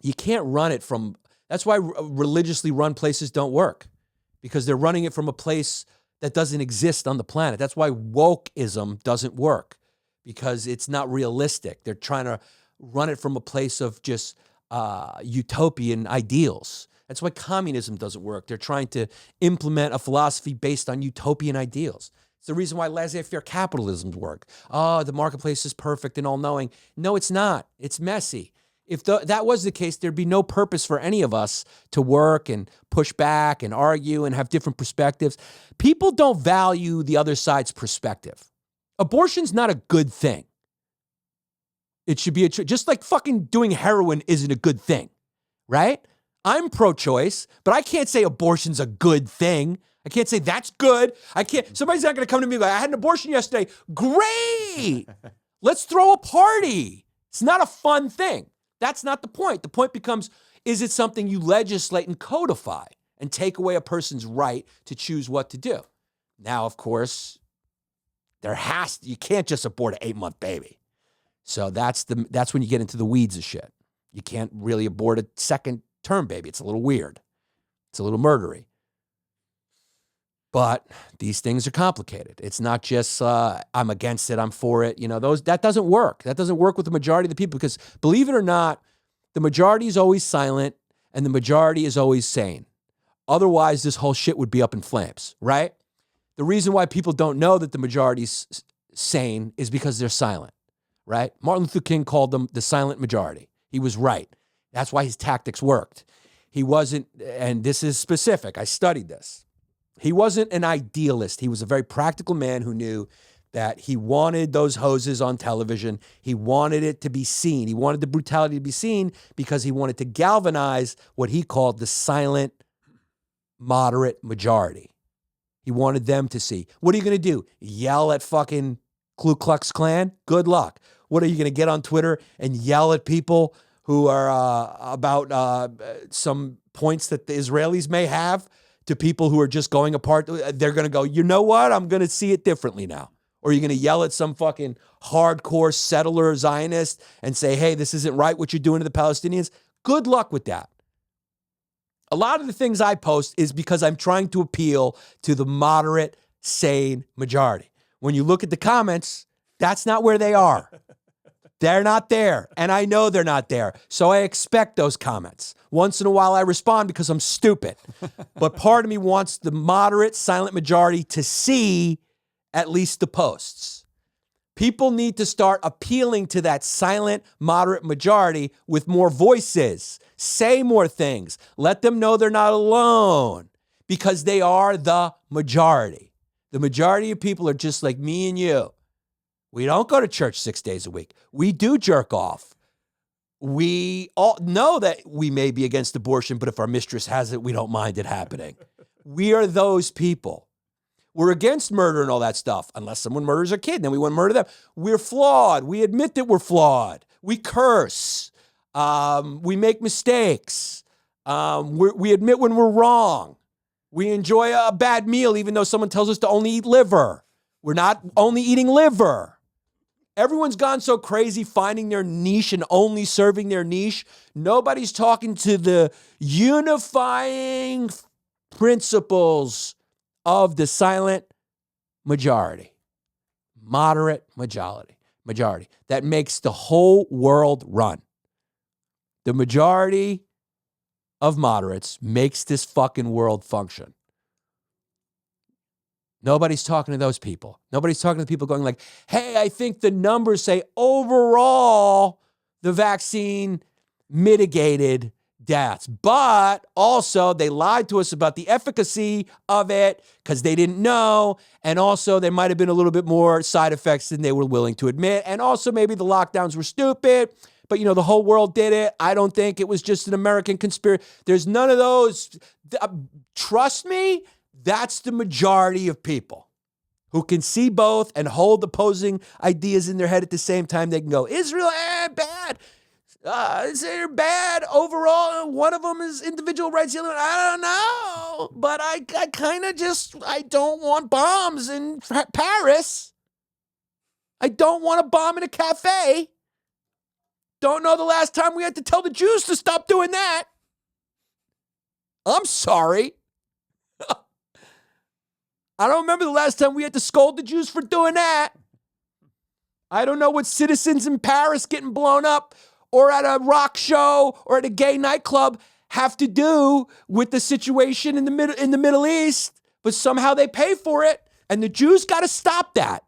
You can't run it from... That's why religiously run places don't work, because they're running it from a place that doesn't exist on the planet. That's why wokeism doesn't work, because it's not realistic. They're trying to run it from a place of just utopian ideals. That's why communism doesn't work. They're trying to implement a philosophy based on utopian ideals. It's the reason why laissez-faire capitalisms work. Oh, the marketplace is perfect and all-knowing. No, it's not. It's messy. If that was the case, there'd be no purpose for any of us to work and push back and argue and have different perspectives. People don't value the other side's perspective. Abortion's not a good thing. It should be just like fucking doing heroin isn't a good thing, right? I'm pro-choice, but I can't say abortion's a good thing. I can't say that's good. Somebody's not going to come to me like, I had an abortion yesterday. Great. Let's throw a party. It's not a fun thing. That's not the point. The point becomes, is it something you legislate and codify and take away a person's right to choose what to do? Now, of course, you can't just abort an 8-month baby. So that's when you get into the weeds of shit. You can't really abort a second-term baby. It's a little weird. It's a little murdery. But these things are complicated. It's not just I'm against it, I'm for it. You know, that doesn't work. That doesn't work with the majority of the people, because believe it or not, the majority is always silent and the majority is always sane. Otherwise, this whole shit would be up in flames, right? The reason why people don't know that the majority's sane is because they're silent, right? Martin Luther King called them the silent majority. He was right. That's why his tactics worked. He wasn't, and this is specific, I studied this. He wasn't an idealist. He was a very practical man who knew that he wanted those hoses on television. He wanted it to be seen. He wanted the brutality to be seen because he wanted to galvanize what he called the silent, moderate majority. He wanted them to see. What are you going to do? Yell at fucking Ku Klux Klan? Good luck. What are you going to get on Twitter and yell at people who are about some points that the Israelis may have? To people who are just going apart, they're going to go, you know what? I'm going to see it differently now. Or you're going to yell at some fucking hardcore settler Zionist and say, hey, this isn't right what you're doing to the Palestinians. Good luck with that. A lot of the things I post is because I'm trying to appeal to the moderate, sane majority. When you look at the comments, that's not where they are. They're not there, and I know they're not there, so I expect those comments. Once in a while, I respond because I'm stupid. But part of me wants the moderate, silent majority to see at least the posts. People need to start appealing to that silent, moderate majority with more voices. Say more things. Let them know they're not alone because they are the majority. The majority of people are just like me and you. We don't go to church 6 days a week. We do jerk off. We all know that we may be against abortion, but if our mistress has it, we don't mind it happening. We are those people. We're against murder and all that stuff. Unless someone murders a kid, then we want to murder them. We're flawed. We admit that we're flawed. We curse. We make mistakes. We admit when we're wrong. We enjoy a bad meal even though someone tells us to only eat liver. We're not only eating liver. Everyone's gone so crazy finding their niche and only serving their niche. Nobody's talking to the unifying principles of the silent majority, moderate majority that makes the whole world run. The majority of moderates makes this fucking world function. Nobody's talking to those people. Nobody's talking to the people going like, hey, I think the numbers say overall the vaccine mitigated deaths, but also they lied to us about the efficacy of it because they didn't know. And also there might have been a little bit more side effects than they were willing to admit. And also maybe the lockdowns were stupid, but you know, the whole world did it. I don't think it was just an American conspiracy. There's none of those. Trust me, that's the majority of people who can see both and hold opposing ideas in their head at the same time. They can go, Israel, bad. They're bad overall. One of them is individual rights. The other one, I don't know. But I kind of just, I don't want bombs in Paris. I don't want a bomb in a cafe. Don't know the last time we had to tell the Jews to stop doing that. I'm sorry. I don't remember the last time we had to scold the Jews for doing that. I don't know what citizens in Paris getting blown up or at a rock show or at a gay nightclub have to do with the situation in the Middle East, but somehow they pay for it, and the Jews got to stop that.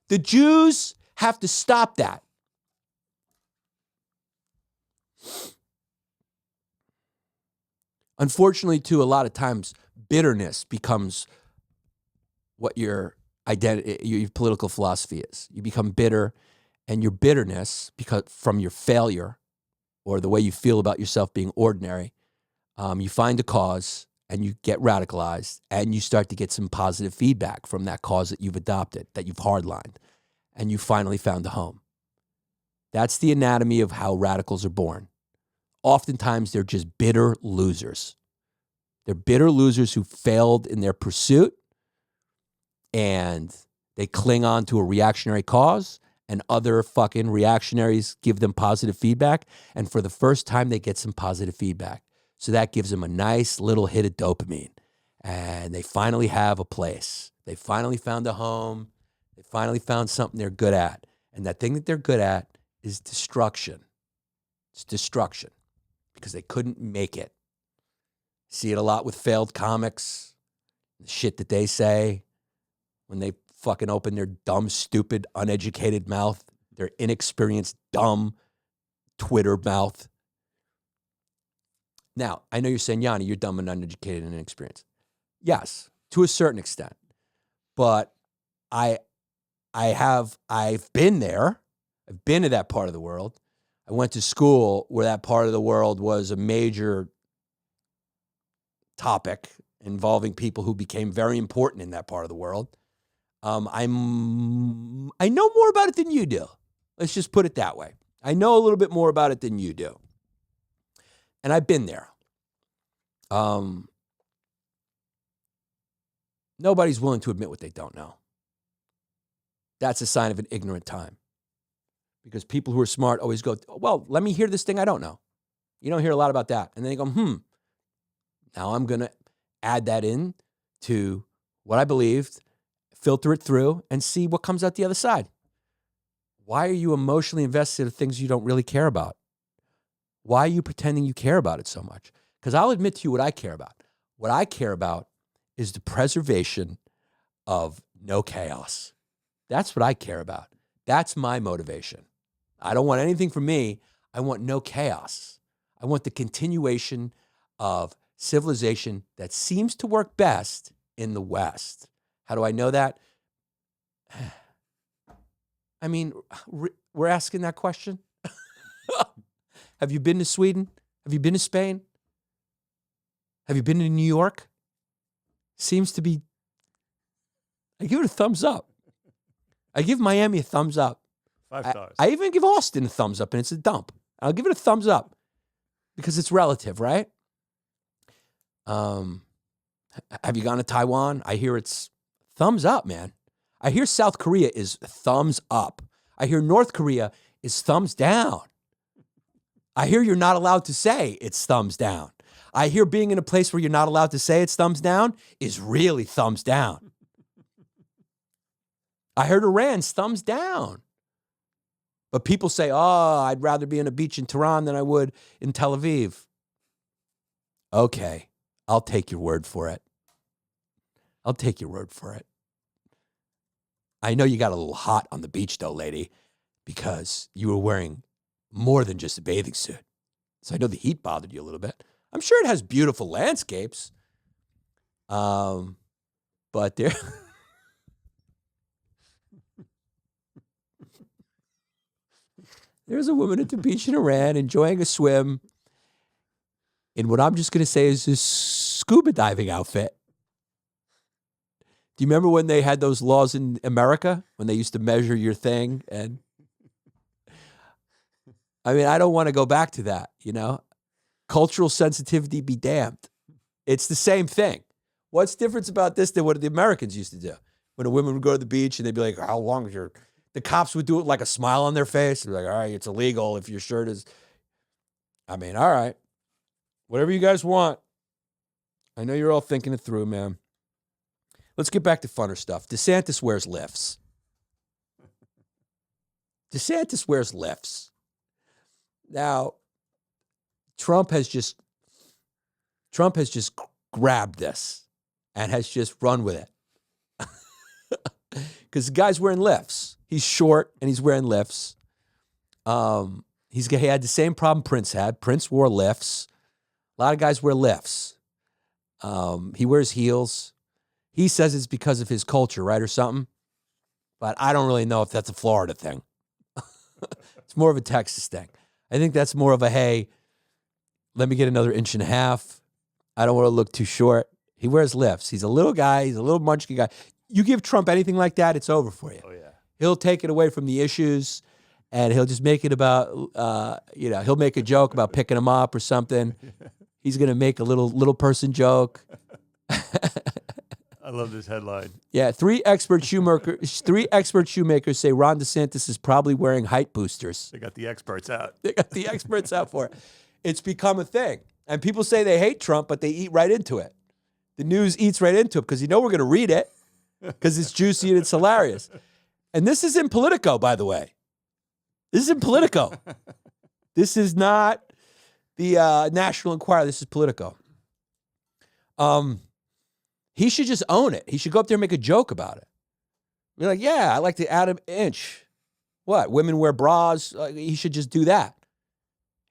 The Jews have to stop that. Unfortunately, too, a lot of times bitterness becomes what your identity, your political philosophy is. You become bitter, and your bitterness, because from your failure or the way you feel about yourself being ordinary, you find a cause and you get radicalized, and you start to get some positive feedback from that cause that you've adopted, that you've hardlined, and you finally found a home. That's the anatomy of how radicals are born. Oftentimes, they're just bitter losers. They're bitter losers who failed in their pursuit, and they cling on to a reactionary cause, and other fucking reactionaries give them positive feedback. And for the first time, they get some positive feedback. So that gives them a nice little hit of dopamine. And they finally have a place. They finally found a home. They finally found something they're good at. And that thing that they're good at is destruction. It's destruction because they couldn't make it. See it a lot with failed comics, the shit that they say when they fucking open their dumb, stupid, uneducated mouth, their inexperienced, dumb Twitter mouth. Now, I know you're saying, Yanni, you're dumb and uneducated and inexperienced. Yes, to a certain extent. But I've been there. I've been to that part of the world. I went to school where that part of the world was a major topic involving people who became very important in that part of the world. I know more about it than you do. Let's just put it that way. I know a little bit more about it than you do. And I've been there. Nobody's willing to admit what they don't know. That's a sign of an ignorant time. Because people who are smart always go, well, let me hear this thing I don't know. You don't hear a lot about that. And then they go, now I'm going to add that in to what I believed, filter it through, and see what comes out the other side. Why are you emotionally invested in things you don't really care about? Why are you pretending you care about it so much? Because I'll admit to you what I care about. What I care about is the preservation of no chaos. That's what I care about. That's my motivation. I don't want anything from me. I want no chaos. I want the continuation of civilization that seems to work best in the West. How do I know that? I mean, we're asking that question. Have you been to Sweden? Have you been to Spain? Have you been to New York? Seems to be. I give it a thumbs up. I give Miami a thumbs up. 5 stars. I even give Austin a thumbs up, and it's a dump. I'll give it a thumbs up because it's relative, right? Have you gone to Taiwan? I hear it's thumbs up, man. I hear South Korea is thumbs up. I hear North Korea is thumbs down. I hear you're not allowed to say it's thumbs down. I hear being in a place where you're not allowed to say it's thumbs down is really thumbs down. I heard Iran's thumbs down. But people say, oh, I'd rather be on a beach in Tehran than I would in Tel Aviv. Okay, I'll take your word for it. I'll take your word for it. I know you got a little hot on the beach, though, lady, because you were wearing more than just a bathing suit. So I know the heat bothered you a little bit. I'm sure it has beautiful landscapes. But there... There's a woman at the beach in Iran enjoying a swim in what I'm just going to say is this scuba diving outfit. Do you remember when they had those laws in America when they used to measure your thing? And I mean, I don't want to go back to that, you know? Cultural sensitivity be damned. It's the same thing. What's different about this than what the Americans used to do? When a woman would go to the beach and they'd be like, how long is your... The cops would do it like a smile on their face. They're like, all right, it's illegal if your shirt is... I mean, all right. Whatever you guys want. I know you're all thinking it through, man. Let's get back to funner stuff. DeSantis wears lifts. DeSantis wears lifts. Now, Trump has just grabbed this and has just run with it. Because the guy's wearing lifts. He's short and he's wearing lifts. He had the same problem Prince had. Prince wore lifts. A lot of guys wear lifts. He wears heels. He says it's because of his culture, right, or something. But I don't really know if that's a Florida thing. It's more of a Texas thing. I think that's more of a, hey, let me get another inch and a half. I don't want to look too short. He wears lifts. He's a little guy. He's a little munchkin guy. You give Trump anything like that, it's over for you. Oh, yeah. He'll take it away from the issues, and he'll just make it about, he'll make a joke about picking him up or something. He's going to make a little person joke. I love this headline. Yeah, three expert shoemakers say Ron DeSantis is probably wearing height boosters. They got the experts out. They got the experts out for it. It's become a thing. And people say they hate Trump, but they eat right into it. The news eats right into it because we're going to read it because it's juicy and it's hilarious. And this is in Politico, by the way. This is in Politico. This is not the National Enquirer. This is Politico. He should just own it. He should go up there and make a joke about it. Be like, yeah, I like to add an inch. What? Women wear bras. He should just do that.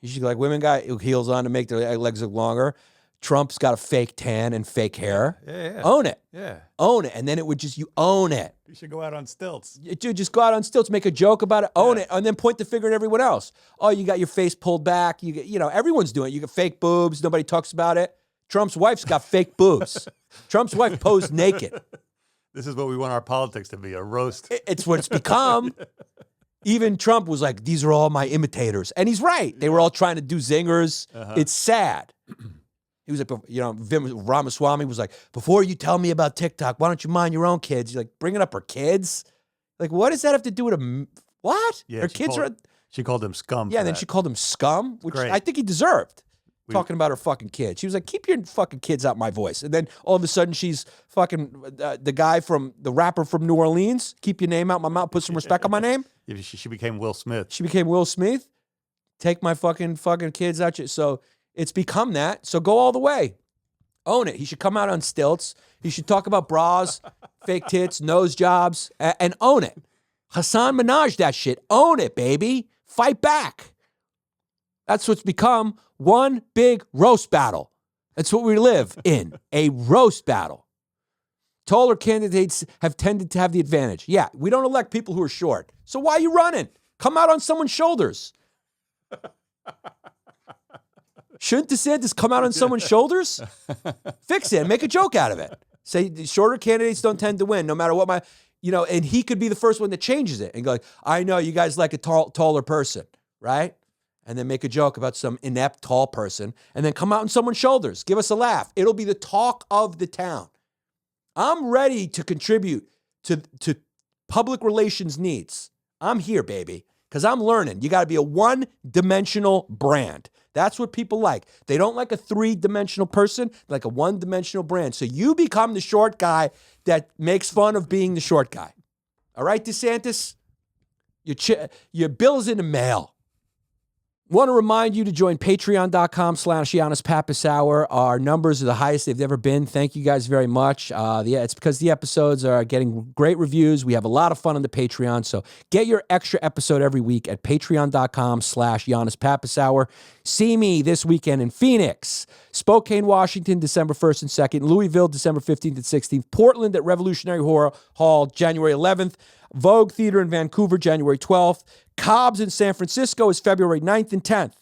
He should be like, women got heels on to make their legs look longer. Trump's got a fake tan and fake hair. Yeah. Own it. Yeah. Own it. And then it would just, you own it. You should go out on stilts. Dude, just go out on stilts, make a joke about it, own it, and then point the finger at everyone else. Oh, you got your face pulled back. Everyone's doing it. You got fake boobs. Nobody talks about it. Trump's wife's got fake boobs. Trump's wife posed naked. This is what we want our politics to be, a roast. It's what it's become. Even Trump was like, these are all my imitators. And he's right. They were all trying to do zingers. It's sad. He was like, Vim Ramaswamy was like, before you tell me about TikTok, why don't you mind your own kids? You're like, bringing up her kids? Like, what does that have to do with what? Yeah, her kids are... She called him scum. Yeah, and then she called him scum, which Great. I think he deserved. Talking about her fucking kids. She was like, keep your fucking kids out my voice. And then all of a sudden she's fucking the rapper from New Orleans. Keep your name out my mouth. Put some respect on my name. Yeah, she became Will Smith. She became Will Smith. Take my fucking kids out. So it's become that. So go all the way. Own it. He should come out on stilts. He should talk about bras, fake tits, nose jobs, and own it. Hassan Minaj that shit. Own it, baby. Fight back. That's what's become one big roast battle. That's what we live in, a roast battle. Taller candidates have tended to have the advantage. Yeah, we don't elect people who are short. So why are you running? Come out on someone's shoulders. Shouldn't DeSantis come out on someone's shoulders? Fix it and make a joke out of it. Say the shorter candidates don't tend to win, no matter what and he could be the first one that changes it and go like, I know you guys like a taller person, right? And then make a joke about some inept tall person and then come out on someone's shoulders. Give us a laugh. It'll be the talk of the town. I'm ready to contribute to public relations needs. I'm here, baby, because I'm learning. You got to be a one-dimensional brand. That's what people like. They don't like a three-dimensional person, they like a one-dimensional brand. So you become the short guy that makes fun of being the short guy. All right, DeSantis? Your bill's in the mail. Want to remind you to join patreon.com/Yannis Pappas Hour. Our numbers are the highest they've ever been. Thank you guys very much. It's because the episodes are getting great reviews. We have a lot of fun on the Patreon. So get your extra episode every week at patreon.com/Yannis Pappas Hour. See me this weekend in Phoenix, Spokane, Washington, December 1st and 2nd, Louisville, December 15th and 16th, Portland at Revolutionary Hall, January 11th, Vogue Theater in Vancouver, January 12th, Cobb's in San Francisco is February 9th and 10th,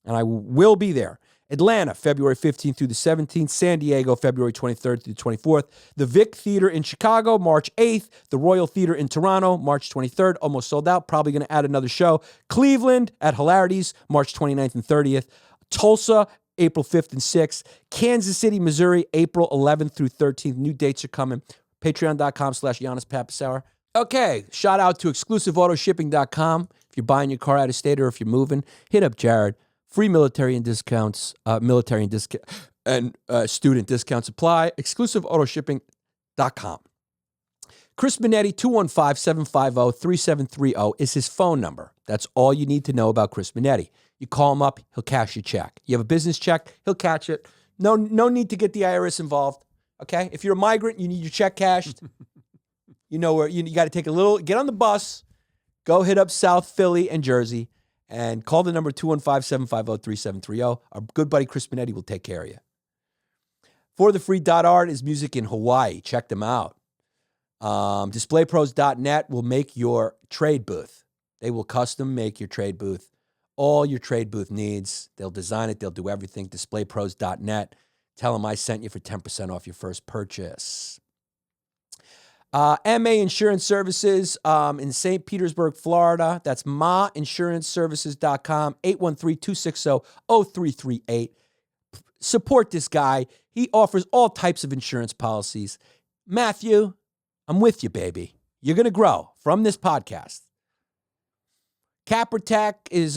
and I will be there. Atlanta, February 15th through the 17th. San Diego, February 23rd through the 24th. The Vic Theater in Chicago, March 8th. The Royal Theater in Toronto, March 23rd. Almost sold out. Probably going to add another show. Cleveland at Hilarities, March 29th and 30th. Tulsa, April 5th and 6th. Kansas City, Missouri, April 11th through 13th. New dates are coming. Patreon.com/Yannis Pappas Hour. Okay, shout out to exclusiveautoshipping.com. If you're buying your car out of state or if you're moving, hit up Jared. Free military and discounts, and student discounts apply. Exclusiveautoshipping.com. Chris Minetti, 215-750-3730 is his phone number. That's all you need to know about Chris Minetti. You call him up, he'll cash your check. You have a business check, he'll catch it. No need to get the IRS involved, okay? If you're a migrant, you need your check cashed. You know where you got to get on the bus, go hit up South Philly and Jersey, and call the number 215-750-3730. Our good buddy Chris Minetti will take care of you. For the Free .art is music in Hawaii. Check them out. DisplayPros.net will make your trade booth. They will custom make your trade booth. All your trade booth needs. They'll design it. They'll do everything. DisplayPros.net. Tell them I sent you for 10% off your first purchase. MA Insurance Services in St. Petersburg, Florida. That's mainsuranceservices.com, 813-260-0338. Support this guy. He offers all types of insurance policies. Matthew, I'm with you, baby. You're going to grow from this podcast. CapRatech is,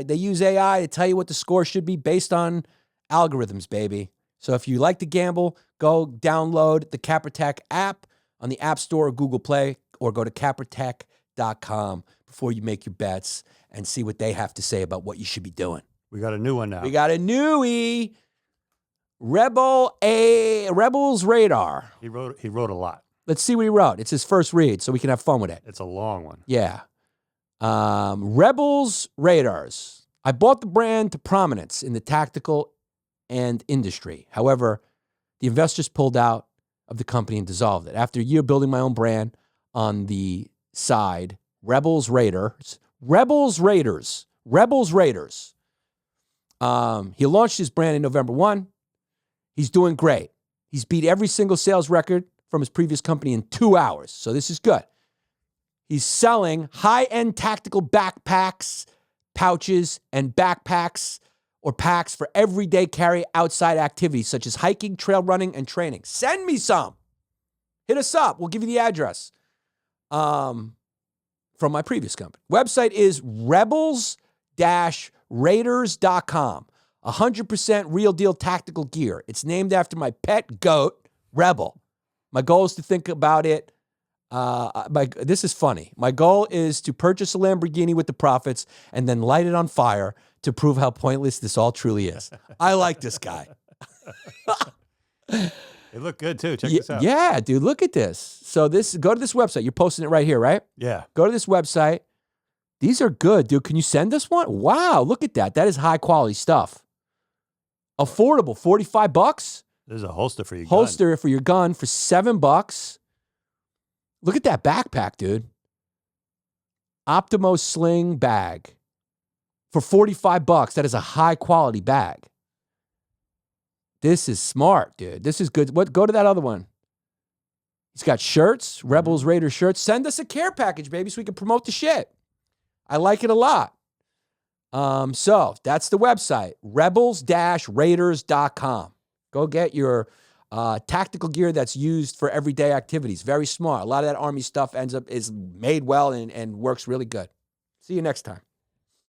they use AI to tell you what the score should be based on algorithms, baby. So if you like to gamble, go download the CapRatech app on the App Store or Google Play, or go to capratech.com before you make your bets and see what they have to say about what you should be doing. We got a new one now. We got a newie. Rebels Radar. He wrote a lot. Let's see what he wrote. It's his first read, so we can have fun with it. It's a long one. Yeah. Rebels Radars. I bought the brand to prominence in the tactical and industry. However, the investors pulled out of the company and dissolved it. After a year building my own brand on the side, Rebels Raiders. He launched his brand in November 1. He's doing great. He's beat every single sales record from his previous company in 2 hours. So this is good. He's selling high-end tactical backpacks, pouches, and backpacks or packs for everyday carry outside activities such as hiking, trail running, and training. Send me some. Hit us up. We'll give you the address from my previous company. Website is rebels-raiders.com. 100% real deal tactical gear. It's named after my pet goat, Rebel. My goal is to think about it. This is funny. My goal is to purchase a Lamborghini with the profits and then light it on fire to prove how pointless this all truly is. I like this guy. They look good too. Check this out. Yeah, dude, look at this. So go to this website. You're posting it right here, right? Yeah. Go to this website. These are good, dude. Can you send us one? Wow, look at that. That is high quality stuff. Affordable, $45. There's a holster for your gun. Holster for your gun for $7. Look at that backpack, dude. Optimo Sling bag for $45. That is a high quality bag. This is smart, dude. This is good. Go to that other one. He's got shirts, Rebels Raiders shirts. Send us a care package, baby, so we can promote the shit. I like it a lot. So that's the website, rebels-raiders.com. Go get your tactical gear that's used for everyday activities. Very smart. A lot of that Army stuff is made well and works really good. See you next time.